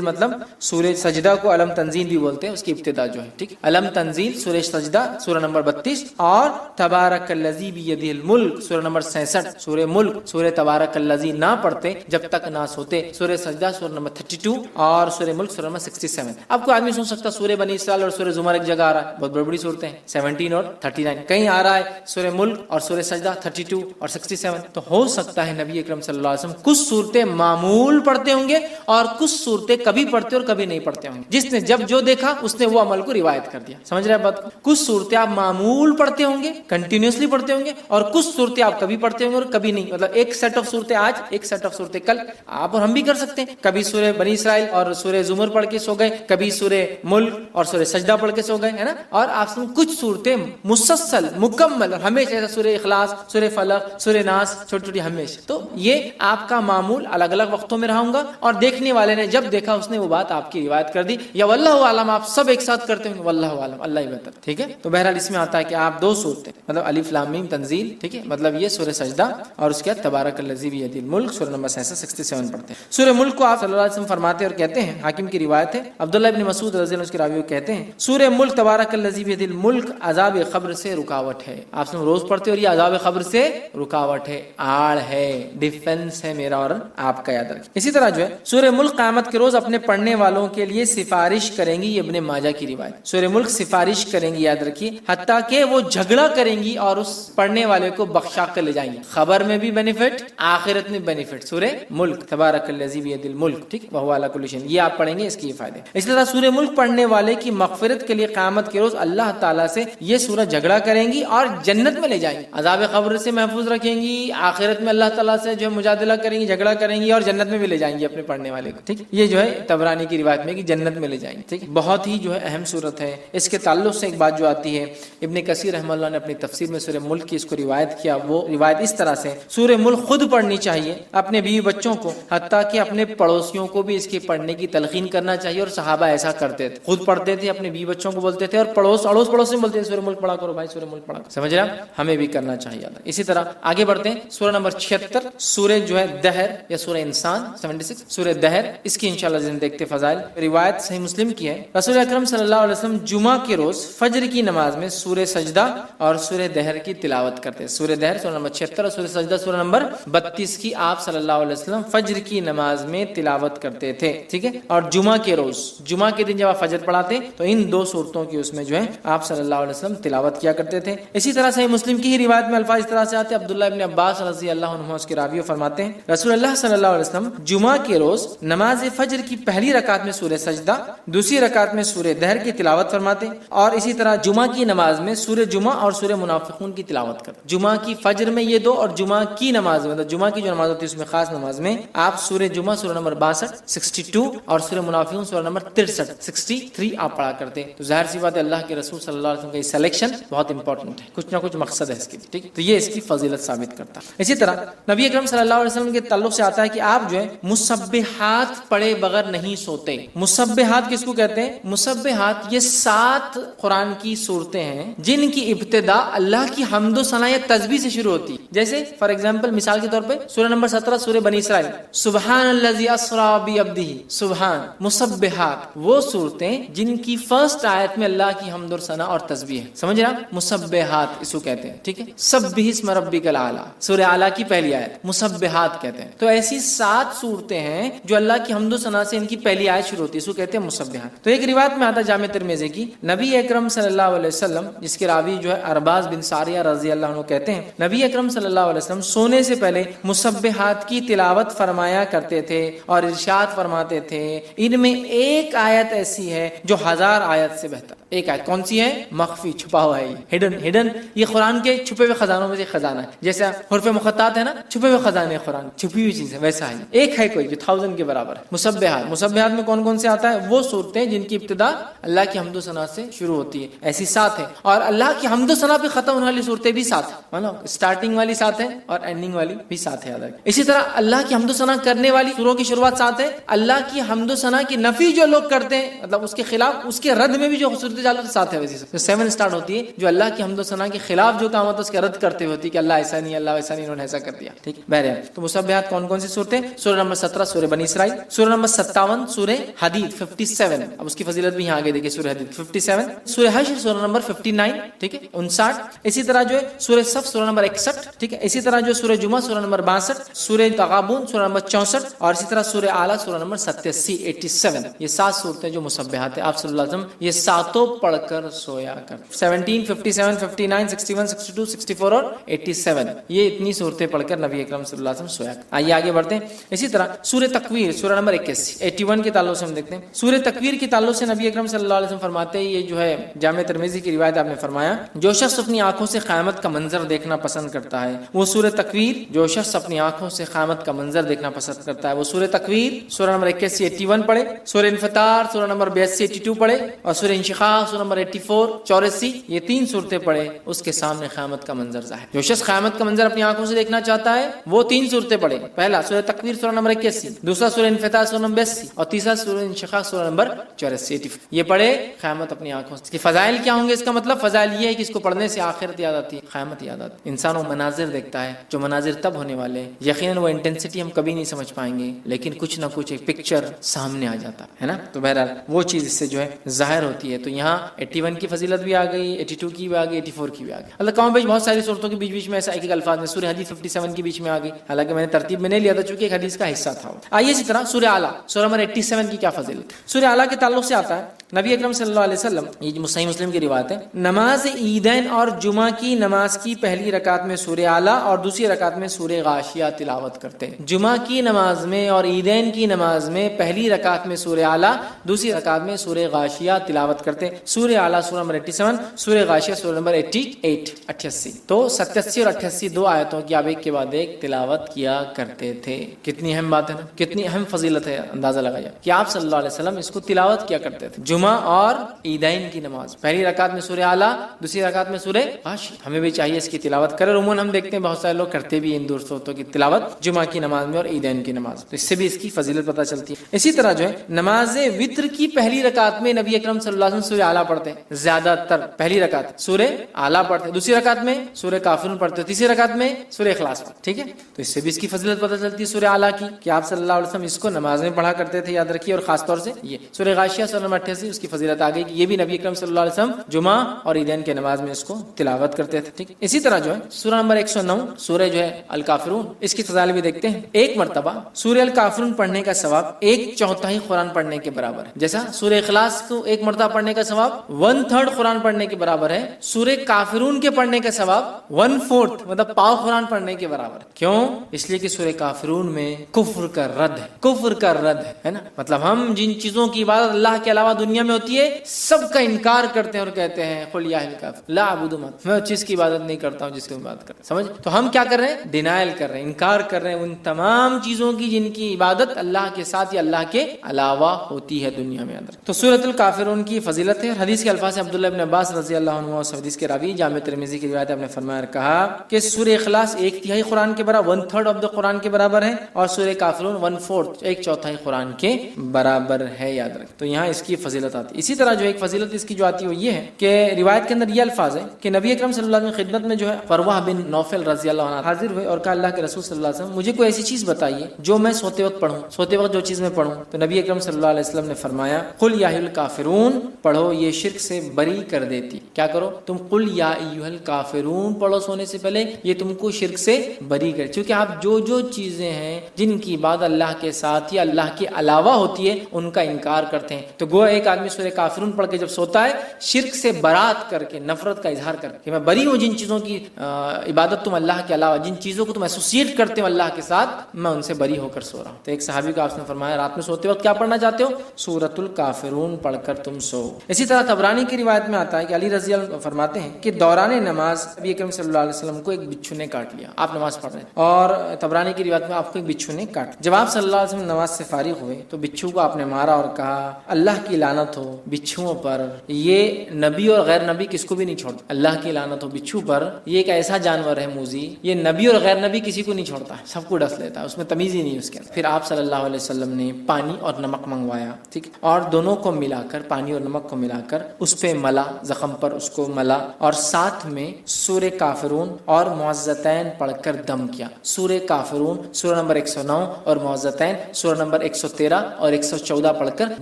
مطلب سورہ سجدہ کو علم تنزیل بھی بولتے ہیں، اس کی ابتدا جو ہے، ٹھیک، علم تنزیل سورہ سجدہ سورہ نمبر 32، اور تبارک الذی بیدہ الملک سورہ نمبر 66، سورہ ملک سورہ تبارک الذی نہ پڑھتے جب تک نہ سوتے، سورہ سجدہ سورہ نمبر 32 اور سورہ ملک سورہ نمبر 67. اب کوئی آدمی سن سکتا سورہ بنی اسرائیل اور سورہ زمر ایک جگہ آ رہا ہے، بہت بڑی صورتیں ہیں 17 اور 39، کہیں آ رہا ہے سورہ ملک اور سورہ سجدہ 32 اور 67. تو ہو سکتا ہے نبی اکرم صلی اللہ علیہ وسلم کچھ صورتیں معمول پڑھتے ہوں گے اور کچھ صورتیں کبھی پڑھتے اور کبھی نہیں پڑھتے ہوں گے. جس نے جب جو دیکھا اس نے وہ عمل کو روایت کر دیا. سمجھ رہے ہیں بات؟ کچھ صورتیں آپ معمول پڑھتے ہوں گے، کنٹینیوسلی پڑھتے ہوں گے، اور کچھ صورتیں آپ کبھی پڑھتے ہوں گے اور کبھی نہیں. مطلب ایک سیٹ آف صورتیں آج، ایک سیٹ آف صورتیں کل. آپ اور ہم بھی کر سکتے ہیں، کبھی سورہ بنی اسرائیل اور سورہ زمر پڑھ کے سو گئے، کبھی سورہ ملک اور سورہ سجدہ پڑھ کے سو گئے، ہے نا. اور آپ سے کچھ صورتیں مسلسل مکمل اور ہمیشہ، جیسا سورہ اخلاص، سورہ فلق، سورہ ناس، چھوٹی چھوٹی ہمیشہ. تو یہ آپ کا معمول الگ الگ وقتوں میں رہا ہوں گا، اور دیکھنے والے نے جب دیکھا اس نے وہ بات آپ کی روایت کر دی، یا واللہ عالم آپ سب ایک ساتھ کرتے ہوں گے، واللہ عالم، اللہ ہی بہتر. ٹھیک ہے. تو بہرحال اس میں آتا ہے کہ آپ 2 صورتیں، مطلب الف لام میم تنزیل، ٹھیک ہے، مطلب یہ سورہ سجدہ اور اس کے بعد تبارک الذی بیدہ الملک سورہ نمبر 67 پڑھتے ہیں. سورہ ملک کو آپ صلی اللہ علیہ وسلم فرماتے اور کہتے ہیں، حاکم کی روایت ہے، عبداللہ ابن مسعود رضی اللہ عنہ اس کے راوی کہتے ہیں، سورہ ملک تبارک الذی بیدہ الملک عذاب قبر سے رکاوٹ ہے. آپ سے روز پڑھتے اور یہ عذاب قبر سے رکاوٹ ہے، آڑ ہے، ڈیفنس ہے میرا اور آپ کا، یاد رکھیں. اسی طرح جو ہے سورہ ملک قیامت کے روز اپنے پڑھنے والوں کے لیے سفارش کریں گی، یہ ابن ماجہ کی روایت. سورہ ملک سفارش کریں گی، یاد رکھیے، حتیٰ کہ وہ جھگڑا کریں گی اور اس پڑھنے والے کو بخشا کر لے جائیں گی. خبر میں بھی بینیفٹ، آخرت میں بینیفٹ. سورہ ملک تبارک الذی بیدہ الملک، ٹھیک، وہو علی کل شیء، یہ آپ پڑھیں گے، اس کے یہ فائدے. اسی طرح سورہ ملک پڑھنے والے کی مغفرت کے لیے قیامت کے روز اللہ تعالیٰ سے یہ سورہ جھگڑا کریں گی اور جنت میں لے جائیں گی. عذاب قبر سے محفوظ رکھیں گی، آخرت میں اللہ تعالیٰ سے جو ہے مجادلہ کریں گی، جھگڑا کریں گی، اور جنت میں بھی لے جائیں گی اپنے پڑھنے والے کو. ٹھیک، یہ جو ہے طبرانی کی روایت میں کہ جنت میں لے جائیں گے. ٹھیک، بہت ہی جو ہے اہم صورت ہے. اس کے تعلق سے ایک بات جو آتی ہے، ابن کثیر رحمہ اللہ نے اپنی تفسیر میں سورہ ملک کی اس کو روایت کیا. وہ روایت اس طرح سے، سورہ ملک خود پڑھنی چاہیے اپنے بیوی بچوں کو، حتیٰ کہ اپنے پڑوسیوں کو بھی اس کے پڑھنے کی تلقین کرنا چاہیے. اور صحابہ ایسا کرتے تھے، خود پڑھتے تھے، اپنے بیوی بچوں کو بولتے تھے، اور پڑوس میں بولتے تھے سورہ ملک پڑھا کرو بھائی، سورہ ملک پڑھا کرو. سمجھ رہے ہیں؟ ہمیں بھی کرنا چاہیے. اسی طرح آگے بڑھتے ہیں، سورہ نمبر 76 سورہ جو ہے دہر یا سورہ انسان 76 سورہ دہر، اس کی انشاءاللہ ذہن دیکھتے فضائل. روایت صحیح مسلم کی ہے، رسول اکرم صلی اللہ علیہ وسلم جمعہ کے روز فجر کی نماز میں سورہ سجدہ اور سورہ دہر کی تلاوت کرتے ہیں. سورہ دہر سورہ نمبر 76 اور سورہ سجدہ سورہ نمبر 32 کی آپ صلی اللہ علیہ وسلم فجر کی نماز میں تلاوت کرتے تھے. ٹھیک ہے. اور جمعہ کے روز، جمعہ کے دن جب آپ فجر پڑھاتے تو ان 2 صورتوں کی اس میں جو ہے آپ صلی اللہ علیہ وسلم تلاوت کیا کرتے تھے. اسی طرح صحیح مسلم کی ہی روایت میں الفاظ اس طرح سے آتے ہیں، عبداللہ ابن عباس رضی اللہ عنہ اس کے راوی فرماتے ہیں، رسول اللہ صلی اللہ علیہ وسلم جمعہ کے روز نماز فجر کی پہلی رکعت میں سورہ سجدہ، دوسری رکعت میں سورہ دہر کی تلاوت فرماتے، اور اسی طرح جمعہ کی نماز میں سورہ جمعہ اور سورہ منافقون کی تلاوت کرتے. جمعہ کی فجر میں یہ 2، اور جمعہ کی نماز میں، جمعہ کی جو نماز ہوتی ہے اس میں خاص نماز میں آپ سورہ جمعہ سورہ نمبر 62 62 اور سورہ منافقون سورہ نمبر 63 63 آپ پڑھا کرتے. تو ظاہر سی بات ہے اللہ کے رسول صلی اللہ علیہ وسلم کا یہ سلیکشن بہت امپورٹنٹ ہے، کچھ نہ کچھ مقصد ہے اس کی. ٹھیک، تو یہ اس کی فضیلت ثابت کرتا ہے. اسی طرح نبی اکرم صلی اللہ علیہ وسلم کے تعلق سے آتا ہے کہ آپ جو ہے مسبحات پڑھے بغیر نہیں سوتے. مسبحات کس کو کہتے ہیں؟ مسبحات یہ 7 قرآن کی صورتیں ہیں جن کی ابتدا اللہ کی حمد و ثنا یا تسبیح سے شروع ہوتی ہے. جیسے فار ایگزامپل، مثال کے طور پہ سورہ نمبر 17 سورہ بنی اسرائیل، سبحان الذی اسری بعبدہ، سبحان. مسبحات وہ صورتیں جن کی فرسٹ آیت میں اللہ کی حمد و ثنا اور تسبیح ہے. سمجھ رہا؟ مسبحات اس کو کہتے ہیں، ٹھیک ہے. سبح اسم ربک الاعلی، سورہ اعلیٰ کی پہلی آیت مسبحات کہتے ہیں. تو ایسی 7 صورتیں ہیں جو اللہ کی حمد و ثنا سے ان کی پہلی آیت شروع ہوتی ہے، اس کو کہتے ہیں مسبحات. تو ایک روایت میں آتا ہے جامع ترمذی کی، نبی اکرم صلی اللہ علیہ وسلم، جس کے راوی جو ہے ارباز بن ساریہ رضی اللہ عنہ کہتے ہیں، نبی اکرم صلی اللہ علیہ وسلم سونے سے پہلے مسبحات کی تلاوت فرمایا کرتے تھے اور ارشاد فرماتے تھے ان میں ایک آیت ایسی ہے جو 1000 آیت سے بہتر. ایک آیت کون سی ہے؟ مخفی، چھپا ہوا ہے، ہڈن. یہ قرآن کے چھپے ہوئے خزانوں میں سے خزانہ ہے. جیسا حروف مقطعات ہے نا، چھپے ہوئے خزانے قرآن، چھپی ہوئی چیز ہے، ویسا ہے. ایک ہے کوئی جو 1000 کے برابر ہے. مسبحات میں کون کون سے آتا ہے؟ وہ صورتیں جن کی ابتدا اللہ کی حمد و ثنا سے شروع ہوتی ہے، ایسی 7 ہیں. اور اللہ کی حمد و ثنا پہ ختم ہونے والی صورتیں بھی 7 ہیں، مطلب اسٹارٹنگ والی 7 ہے اور اینڈنگ والی بھی 7 ہے. یاد رکھیں. اسی طرح اللہ کی حمد و ثنا کرنے والی سوروں کی شروعات 7 ہے. اللہ کی حمد و ثنا کی نفی جو لوگ کرتے ہیں، مطلب اس کے خلاف، اس کے رد میں بھی جو صورتیں چالو 7 ہے. ویسے 7 اسٹارٹ ہوتی ہے جو اللہ کی حمد و ثنا کے خلاف جو کام ہوتا ہے اس کے رد کرتے ہوتی ہے کہ اللہ ایسا نہیں، اللہ ویسا نہیں، انہوں نے ایسا کر دیا. ٹھیک. بہرحال تو مسبحات کون کون سی صورتیں؟ سورہ نمبر 17 سورہ بنی اسرائیل، سورہ نمبر 57 سورہ حدید 57. اب اس کی فضیلت بھی یہاں آگے دیکھیں. سورہ حدید 57، سورہ حشر سورہ نمبر 59، ٹھیک ہے 59. اسی طرح جو ہے سورہ صف سورہ نمبر 61، ٹھیک ہے. اسی طرح جو سورہ جمعہ سورہ نمبر 62، سورہ تغابن سورہ نمبر 64، اور اسی طرح سورہ اعلیٰ سورہ نمبر 87. یہ 7 صورتیں جو مسبحات ہیں. آپ صلی اللہ علیہ وسلم یہ 7 پڑھ کر سویا کر. 17، 57، 59، 61، 62، 64 اور 87، یہ اتنی صورتیں پڑھ کر نبی اکرم صلی اللہ علیہ وسلم سویا کر. آئیے آگے بڑھتے ہیں. اسی طرح سورہ تکویر سورہ نمبر 81 کے تعلق سے ہم دیکھتے ہیں. سورہ تکویر کے تعلق سے نبی اکرم صلی اللہ علیہ وسلم فرماتے ہیں، یہ جو ہے جامع ترمذی کی روایت آپ نے فرمایا، جو شخص اپنی آنکھوں سے قیامت کا منظر دیکھنا پسند کرتا ہے وہ سورہ تکویر، جو شخص اپنی آنکھوں سے قیامت کا منظر دیکھنا پسند کرتا ہے وہ سورہ تکویر سورہ نمبر 81 پڑھے، سورہ انفطار سورہ نمبر 82 پڑھے، اور سورہ انشقاق سورہ نمبر 84 یہ 3 صورتیں پڑھے. اس کے سامنے قیامت کا منظر ظاہر. جو شخص قیامت کا منظر اپنی آنکھوں سے دیکھنا چاہتا ہے وہ 3 صورتیں پڑھے. پہلا سورہ تکویر سورہ نمبر 81، دوسرا سورہ انفطار سورہ نمبر 82، اور تیسرا سورہ انشقاق سورہ نمبر 84. یہ پڑھے قیامت اپنی آنکھوں سے. اس کے فضائل کیا ہوں گے؟ اس کا مطلب فضائل یہ ہے کہ اس کو پڑھنے سے آخرت یاد آتی ہے، قیامت یاد آتی ہے. انسان وہ مناظر دیکھتا ہے جو مناظر تب ہونے والے ہیں، یقیناً وہ انٹینسٹی ہم کبھی نہیں سمجھ پائیں گے، لیکن کچھ نہ کچھ ایک پکچر سامنے آ جاتا ہے نا. تو بہرحال وہ چیز اس سے جو ہے ظاہر ہوتی ہے. تو یہاں 81 کی فضیلت بھی آ گئی، 82 کی بھی آ گئی، 84 کی بھی آ گئی. اللہ کام بیچ بہت ساری صورتوں کے بیچ میں ایسا ایک الفاظ میں سورہ حدید 57 کے بیچ میں آ گئی، حالانکہ میں نے ترتیب میں نہیں لیا تھا چونکہ ایک حدیث کا حصہ تھا. آئیے اسی طرح سورہ اعلیٰ سورہ نمبر 87 کی کیا فضیلت. سورہ اعلیٰ کے تعلق سے آتا ہے نبی اکرم صلی اللہ علیہ وسلم، یہ صحیح مسلم کی روایت ہے، نماز عیدین اور جمعہ کی نماز کی پہلی رکعت میں سورہ اعلیٰ اور دوسری رکعت میں سورہ غاشیہ تلاوت کرتے ہیں. جمعہ کی نماز میں اور عیدین کی نماز میں پہلی رکعت میں سورہ اعلیٰ، دوسری رکعت میں سورہ غاشیہ تلاوت کرتے ہیں. سورہ اعلیٰ سورہ نمبر 87، سورہ غاشیہ سورہ نمبر 88. تو 87 اور 88 2 آیتوں کی آپ ایک کے بعد ایک تلاوت کیا کرتے تھے. کتنی اہم بات ہے نا، کتنی اہم فضیلت ہے. اندازہ لگایا کہ آپ صلی اللہ علیہ وسلم اس کو تلاوت کیا کرتے تھے. جمعہ اور عیدین کی نماز پہلی رکعت میں سورہ اعلیٰ، دوسری رکعت میں سورہ غاشیہ. ہمیں بھی چاہیے اس کی تلاوت کریں. عموماً ہم دیکھتے ہیں بہت سارے لوگ کرتے بھی ان دوستوں کی تلاوت جمعہ کی نماز میں اور عیدین کی نماز، تو اس سے بھی اس کی فضیلت پتہ چلتی ہے. اسی طرح جو ہے نماز وتر کی پہلی رکعت میں نبی اکرم صلی اللہ علیہ وسلم سورہ اعلیٰ پڑھتے ہیں. زیادہ تر پہلی رکعت سورہ اعلیٰ پڑھتے ہیں، دوسری رکعت میں سورہ کافرون پڑھتے ہیں، تیسری رکعت میں سورہ اخلاص پڑھتے. ٹھیک ہے، تو اس سے بھی اس کی فضیلت پتہ چلتی ہے سورہ اعلیٰ کی کہ آپ صلی اللہ علیہ وسلم اس کو نماز میں پڑھا کرتے تھے. یاد رکھیے. اور خاص طور سے یہ سورہ غاشیہ سورہ نمبر 88 اس کی فضیلت آ گئی کہ یہ بھی نبی اکرم صلی اللہ علیہ وسلم جمعہ اور عیدین کے نماز میں اس کو تلاوت کرتے تھے. ٹھیک. اسی طرح جو ہے سورہ نمبر 109 سورہ جو ہے الکافرون، اس کی فضائل بھی دیکھتے ہیں. ایک مرتبہ سورہ الکافرون پڑھنے کا ثواب 1/4 قرآن پڑھنے کے برابر ہے. جیسا سورہ اخلاص کو ایک مرتبہ پڑھنے کا ثواب 1/3 قرآن پڑھنے کے برابر ہے، سورہ کافرون کے پڑھنے کا ثواب 1/4 مطلب پاؤ قرآن پڑھنے کے برابر ہے. کیوں؟ اس لیے کہ سورہ کافرون میں کفر کا رد ہے، کفر کا رد ہے نا. مطلب ہم جن چیزوں کی عبادت اللہ کے علاوہ دنیا میں ہوتی ہے سب کا انکار کرتے ہیں اور کہتے ہیں قل یا اہل الکہف لا اعبد ما، میں اس چیز کی عبادت نہیں کرتا ہوں جس کی عبادت کرتا. سمجھ؟ تو ہم کیا کر رہے ہیں؟ ڈینائل کر رہے ہیں، انکار کر رہے ہیں ان تمام چیزوں کی جن کی عبادت اللہ کے ساتھ یا اللہ کے علاوہ ہوتی ہے دنیا میں اندر. تو سورۃ الکافرون کی فضیلت ہے. حدیث کے الفاظ ہیں عبداللہ ابن عباس رضی اللہ عنہ، اس حدیث کے راوی جامع ترمذی کی روایت نے فرمایا کہا کہ سورہ اخلاص 1/3 قرآن کے برابر 1/3 آف دا قرآن کے برابر ہے، اور سورہ کافرون 1/4 1/4 قرآن کے برابر ہے. یاد رکھ. تو یہاں اس کی فضیلت آتی ہے. اسی طرح جو ایک فضیلت اس کی جو آتی ہے وہ یہ ہے کہ روایت کے اندر یہ الفاظ ہے کہ نبی اکرم صلی اللہ علیہ وسلم خدمت میں جو ہے فروہ بن نوفل رضی اللہ عنہ حاضر ہوئے اور کہا اللہ کے رسول صلی اللہ علیہ وسلم مجھے کوئی ایسی چیز بتائیے جو میں سوتے وقت پڑھوں، سوتے وقت جو چیز میں پڑھوں. تو نبی اکرم صلی اللہ علیہ وسلم نے فرمایا قل یا اہل الکافرون، پڑھو یہ شرک سے بری کر دیتی. کیا کرو تم قل یا ایھا الکافرون پڑھو سونے سے پہلے, یہ تم کو شرک سے بری کر, کیونکہ آپ جو چیزیں ہیں جن کی بات اللہ کے ساتھ یا اللہ کے علاوہ ہوتی ہے ان کا انکار کرتے ہیں. تو گویا ایک آدمی سورہ کافرون پڑھ کے جب سوتا ہے شرک سے برات کر کے, نفرت کا اظہار کر کے, میں بری ہوں جن چیزوں کی عبادت تم اللہ کے علاوہ, جن چیزوں کو تم ایسوسیٹ کرتے ہو اللہ کے ساتھ, میں ان سے بری ہو کر سو رہا ہوں. تو ایک صحابی کو آپ نے فرمایا رات میں سوتے وقت کیا پڑھنا چاہتے ہو؟ سورۃ الکافرون پڑھ کر تم سو. اسی طرح طبرانی کی روایت میں آتا ہے کہ علی رضی اللہ عنہ فرماتے ہیں کہ دوران نماز نبی اکرم صلی اللہ علیہ وسلم کو ایک بچھو نے کاٹ لیا. آپ نماز پڑھ رہے ہیں اور طبرانی کی روایت میں آپ کو ایک بچھو نے کاٹ. جب آپ صلی اللہ علیہ وسلم نماز سے فارغ ہوئے تو بچھو کو آپ نے مارا اور کہا اللہ کی لعنت ہو بچھوؤں پر, یہ نبی اور غیر نبی کس کو بھی نہیں چھوڑتا. اللہ کی لعنت ہو بچھو پر, یہ ایک ایسا جانور ہے موذی, یہ نبی اور غیر نبی کسی کو نہیں چھوڑتا ہے, سب کو ڈس لیتا ہے, اس میں تمیز ہی نہیں اس کے. پھر آپ صلی اللہ علیہ وسلم نے پانی اور نمک منگوایا, ٹھیک, اور دونوں کو ملا کر, پانی اور نمک کو ملا کر اس پہ ملا, زخم پر اس کو ملا, اور ساتھ میں سورہ کافرون اور معوذتین پڑھ کر دم کیا. سورہ کافرون سورہ نمبر 109 اور معوذتین سورہ نمبر 113 اور 114 پڑھ کر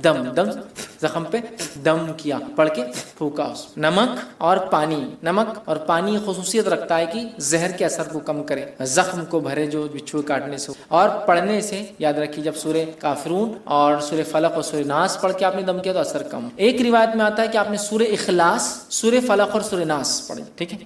دم زخم پہ دم کیا, پڑھ کے پھونکا. نمک اور پانی خصوصیت رکھتا ہے کہ زہر کے اثر کو کم کرے, زخم کو بھرے جو بچھو کاٹنے سے, اور پڑھنے سے یاد رکھیے جب سورہ کافرون اور سورہ فلق اور سورہ ناس پڑھ کے آپ نے دم کیا تو اثر کم. ایک روایت میں آتا ہے کہ آپ نے سورہ اخلاص, سورہ فلق اور سورہ ناس پڑھی, ٹھیک ہے.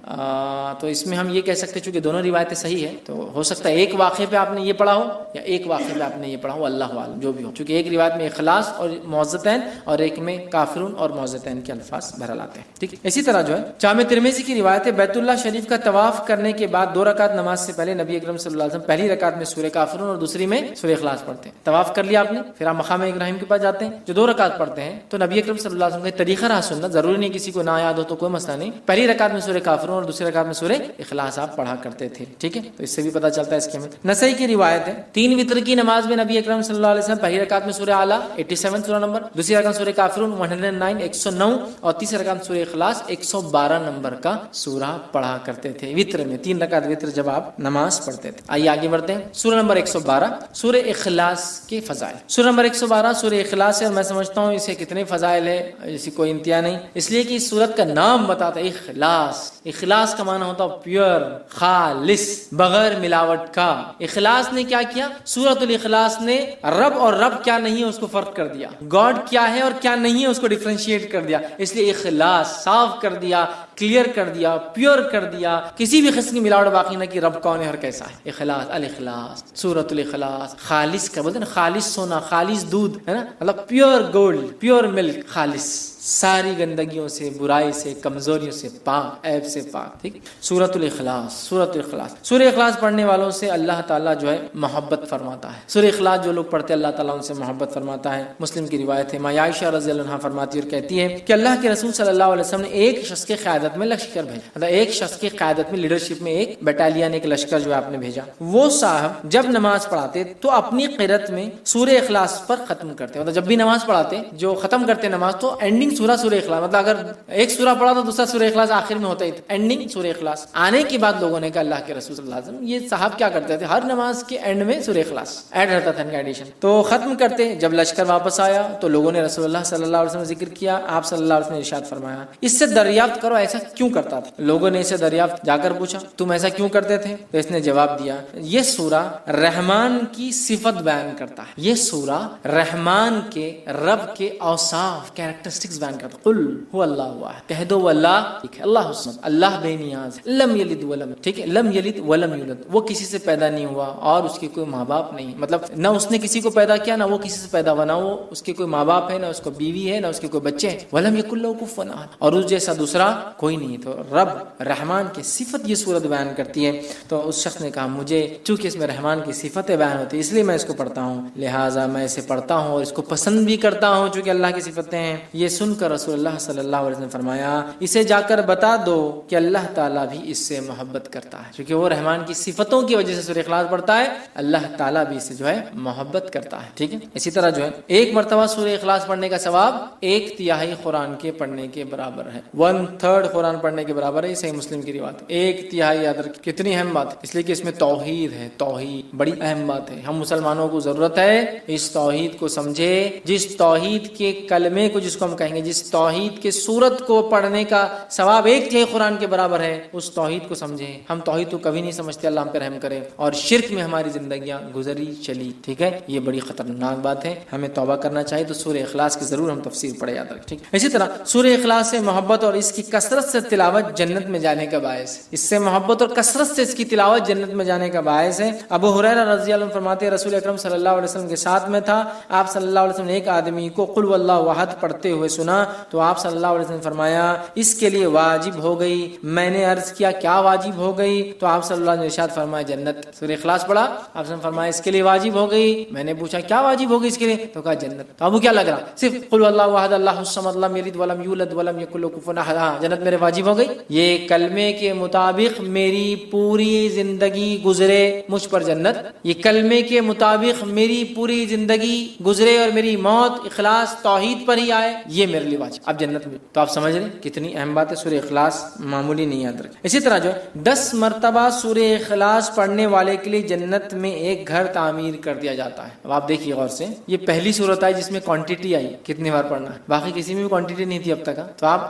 تو اس میں ہم یہ کہہ سکتے چونکہ دونوں روایتیں صحیح ہیں تو ہو سکتا ہے ایک واقعے پہ آپ نے یہ پڑھا ہو یا ایک واقعے پہ آپ نے یہ پڑھا ہو, اللہ عالم جو بھی ہو, چونکہ ایک روایت میں اخلاص اور معوذتین اور ایک میں کافرون اور معوذتین کے الفاظ بہرحال آتے ہیں, ٹھیک ہے. اسی طرح جو ہے جامع ترمذی کی روایت ہے بیت اللہ شریف کا طواف کرنے کے بعد 2 رکعت نماز سے پہلے نبی اکرم صلی اللہ علیہ وسلم پہلی رکعت میں سورہ کافرون اور دوسری میں سورہ اخلاص پڑھتے ہیں. طواف کر لیا آپ نے, پھر آپ مقام ابراہیم کے پاس جاتے ہیں جو 2 رکعت پڑھتے ہیں, تو نبی اکرم صلی اللہ علیہ وسلم کا طریقہ رہا سنت, ضروری نہیں کسی کو نہ یاد ہو تو کوئی مسئلہ نہیں, پہلی رکعت میں سورہ کافرون اور دوسری رکعت میں سورہ اخلاص آپ پڑھا کرتے تھے, ٹھیک ہے. تو اس سے بھی پتہ چلتا ہے اس کی اہمیت. نسائی کی روایت ہے 3 وتر کی نماز میں نبی اکرم صلی اللہ علیہ وسلم پہلی رکعت میں سورہ اعلیٰ 87 سورہ نمبر, دوسری رکعت سورہ کافرون 109 اور تیسری رکعت سورہ اخلاص 112 نمبر کا سورہ پڑھا کرتے تھے وتر میں, 3 رکعت وتر جب آپ نماز پڑھتے تھے. آئیے آگے بڑھتے ہیں. سورہ نمبر 112 سورہ اخلاص کے فضائل. سورہ نمبر 112 سورہ اخلاص ہے, اور میں سمجھتا ہوں اسے کتنے فضائل ہے اسی کوئی انتہا نہیں, اس لیے کہ اس سورت کا نام بتاتا ہے اخلاص. اخلاص کا معنی ہوتا ہے پیور, خالص, بغیر ملاوٹ کا. اخلاص نے کیا کیا؟ سورۃ الاخلاص نے رب اور رب کیا نہیں ہے اس کو فرق کر دیا, گاڈ کیا ہے اور کیا نہیں ہے اس کو ڈیفرینشیٹ کر دیا. اس لیے اخلاص صاف کر دیا, کلیئر کر دیا, پیور کر دیا, کسی بھی قسم کی ملاوٹ باقی نہ کی, رب کون ہے اور کیسا ہے. اخلاص, الاخلاص, سورۃ الاخلاص, خالص کا بولتے ہیں نا, خالص سونا, خالص دودھ ہے نا, مطلب پیور گولڈ, پیور ملک, خالص, ساری گندگیوں سے, برائی سے, کمزوریوں سے پاک, عیب سے پاک, ٹھیک. سورۃ الاخلاص, سورۃ الاخلاص, سورہ اخلاص پڑھنے والوں سے اللہ تعالیٰ جو ہے محبت فرماتا ہے. سورہ اخلاص جو لوگ پڑھتے ہیں اللہ تعالیٰ ان سے محبت فرماتا ہے. مسلم کی روایت ہے, ماں عائشہ رضی اللہ عنہا فرماتی اور کہتی ہے کہ اللہ کے رسول صلی اللہ علیہ وسلم نے ایک شخص کے قیادت میں لشکر بھیجا, مطلب ایک شخص کی قیادت میں, لیڈرشپ میں ایک بٹالین, ایک لشکر جو ہے آپ نے بھیجا. وہ صاحب جب نماز پڑھاتے تو اپنی قرأت میں سورہ اخلاص پر ختم کرتے, مطلب جب بھی نماز پڑھاتے جو ختم کرتے نماز تو اینڈنگ سورہ اخلاص, مطلب اگر ایک سورہ پڑھا تو دوسرا سورہ اخلاص آخر میں ہوتا ہی, اینڈنگ سورہ اخلاص. آنے کے بعد لوگوں نے کہا اللہ کے رسول صلی اللہ علیہ وسلم یہ صاحب کیا کرتے تھے, ہر نماز کے اینڈ میں سورہ اخلاص ایڈ رہتا تھا, ان کا ایڈیشن, تو ختم کرتے. جب لشکر واپس آیا تو لوگوں نے رسول اللہ صلی اللہ علیہ وسلم ذکر کیا, آپ صلی اللہ علیہ وسلم نے ارشاد فرمایا اس سے دریافت کرو ایسا کیوں کرتا تھا. لوگوں نے اسے دریافت جا کر پوچھا تم ایسا کیوں کرتے تھے, تو اس نے جواب دیا یہ سورہ رحمان کی صفت بیان کرتا ہے, یہ سورہ رحمان کے, رب کے اوصاف, کیریکٹرسٹکس بیان کرتا ہے. قل هو اللہ واحد, کہہ دو وہ اللہ, ٹھیک ہے, اللہ الصمد, اللہ بے نیاز, لم یلد ولم, ٹھیک ہے, لم یلد ولم یولد, وہ کسی سے پیدا نہیں ہوا اور اس کے کوئی ماں باپ نہیں, مطلب نہ اس نے کسی کو پیدا کیا نہ وہ کسی سے پیدا ہوا, نہ وہ اس کے کوئی ماں باپ ہے, نہ اس کو بیوی ہے, نہ اس کے کوئی بچے ہیں. ولم یکن لہ کفوا احد, اور اس جیسا دوسرا کوئی نہیں. تو رب رحمان کی صفت یہ سورت بیان کرتی ہے. تو اس شخص نے کہا مجھے چونکہ اس میں رحمان کی صفتیں بیان ہوتی ہیں اس لیے میں اس کو پڑھتا ہوں, لہٰذا میں اسے پڑھتا ہوں اور اس کو پسند بھی کرتا ہوں چونکہ اللہ کی صفتیں ہیں. یہ سن کر رسول اللہ صلی اللہ علیہ وسلم نے فرمایا اسے جا کر بتا دو کہ اللہ تعالیٰ بھی اس سے محبت کرتا ہے, کیونکہ وہ رحمان کی صفتوں کی وجہ سے سورہ اخلاص پڑھتا ہے, اللہ تعالیٰ بھی اس سے جو ہے محبت کرتا ہے, ٹھیک ہے. اسی طرح جو ہے ایک مرتبہ سورہ اخلاص پڑھنے کا ثواب 1/3 قرآن کے پڑھنے کے برابر ہے, 1/3 قرآن پڑھنے کے برابر ہے. صحیح مسلم کی روایت 1/3 یاد رکھ, کتنی اہم بات ہے, اس لیے کہ اس میں توحید ہے, توحید بڑی اہم بات ہے. ہم مسلمانوں کو ضرورت ہے اس توحید کو سمجھے, جس توحید کے کلمے کو جس کو ہم کہیں گے جس توحید کے سورت کو پڑھنے کا ثواب ایک تہائی قرآن کے برابر ہے، اس توحید کو سمجھیں۔ ہم توحید کو کبھی نہیں سمجھتے، اللہ ہم پہ رحم کرے، اور شرک میں ہماری زندگیاں گزری چلی، ٹھیک ہے، یہ بڑی خطرناک بات ہے، ہمیں توبہ کرنا چاہیے۔ تو سورہ اخلاص کی ضرور ہم تفسیر پڑھے، یاد رکھیں، ٹھیک۔ اسی طرح سورہ اخلاص سے محبت اور اس کی کثرت سے تلاوت جنت میں جانے کا باعث ہے، اس سے محبت اور کثرت سے اس کی تلاوت جنت میں جانے کا باعث ہے۔ ابو ہریرہ رضی اللہ عنہ فرماتے ہیں رسول اکرم صلی اللہ علیہ وسلم کے ساتھ میں تھا، آپ صلی اللہ علیہ وسلم نے ایک آدمی کو قل واللہ احد پڑھتے ہوئے سنا تو آپ صلی اللہ علیہ وسلم نے فرمایا اس کے لیے واجب ہو گئی۔ میں نے عرض کیا کیا واجب ہو گئی؟ تو آپ صلی اللہ علیہ وسلم نے ارشاد فرمایا جنت۔ سورہ اخلاص پڑھا، آپ نے فرمایا اس کے لیے واجب ہو گئی۔ میں نے پوچھا کیا واجب ہو گئی اس کے لیے؟ تو کہا جنت۔ تو ابو کیا لگ رہا؟ صرف قل واللہ احد اللہ الصمد لم یلد ولم یولد ولم یکن له کفوا احد، جنت میرے واجب ہو گئی۔ یہ کلمے کے مطابق میری پوری زندگی گزرے مجھ پر جنت، یہ کلمے کے مطابق میری پوری زندگی گزرے اور میری موت اخلاص توحید پر ہی آئے، یہ میرے لیے واجب، اب جنت میں۔ تو آپ سمجھ رہے ہیں کتنی اہم بات ہے، سورہ اخلاص معمولی نہیں، یاد رکھیں۔ اسی طرح جو 10 مرتبہ سورہ اخلاص پڑھنے والے کے لیے جنت میں ایک گھر تعمیر کر دیا جاتا ہے۔ اب آپ دیکھیے غور سے، یہ پہلی صورت آئی جس میں کوانٹٹی آئی، کتنی بار پڑھنا ہے، باقی کسی میں بھی کوانٹٹی نہیں تھی اب تک۔ تو آپ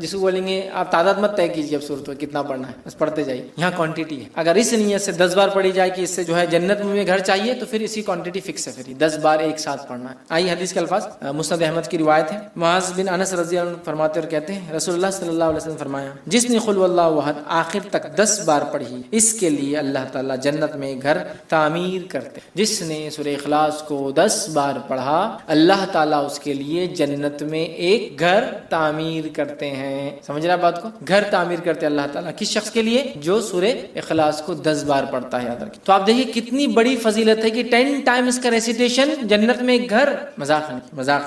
جس کو بولیں گے آپ تعداد مت طے کیجیے اب صورتوں کتنا پڑھنا ہے، بس پڑھتے جائیے، یہاں کوانٹٹی ہے۔ اگر اس نیت سے 10 بار پڑھی جائے کہ اس سے جو ہے جنت میں گھر چاہیے تو پھر اسی کوانٹٹی فکس ہے، پھر 10 بار ایک ساتھ پڑھنا ہے۔ آئی حدیث کے الفاظ، مسند احمد کی روایت ہے، معاذ بن انس رضی اللہ عنہ فرماتے اور کہتے ہیں رسول اللہ صلی اللہ علیہ وسلم فرمایا جس نے قل واللہ احد آخر تک 10 بار پڑھی اس کے لیے اللہ تعالیٰ جنت میں گھر تعمیر کرتے۔ جس نے سورہ اخلاص کو 10 بار پڑھا اللہ تعالیٰ اس کے لیے جنت میں ایک گھر تعمیر کرتے ہیں۔ سمجھ رہا بات کو؟ گھر تعمیر کرتے اللہ تعالیٰ کس شخص کے لیے؟ جو سورہ اخلاص کو 10 بار پڑھتا ہے، یاد رکھیں۔ تو آپ دیکھیے کتنی بڑی فضیلت ہے کہ 10 ٹائمز کا ریسیٹیشن جنت میں ایک گھر، مذاق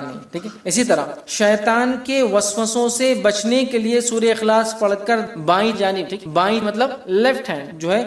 نہیں، ٹھیک ہے۔ اسی طرح شیطان کے وسوسوں سے بچنے کے لیے سورہ اخلاص پڑھ کر بائیں جانب، ٹھیک، بائیں مطلب لیفٹ ہینڈ جو ہے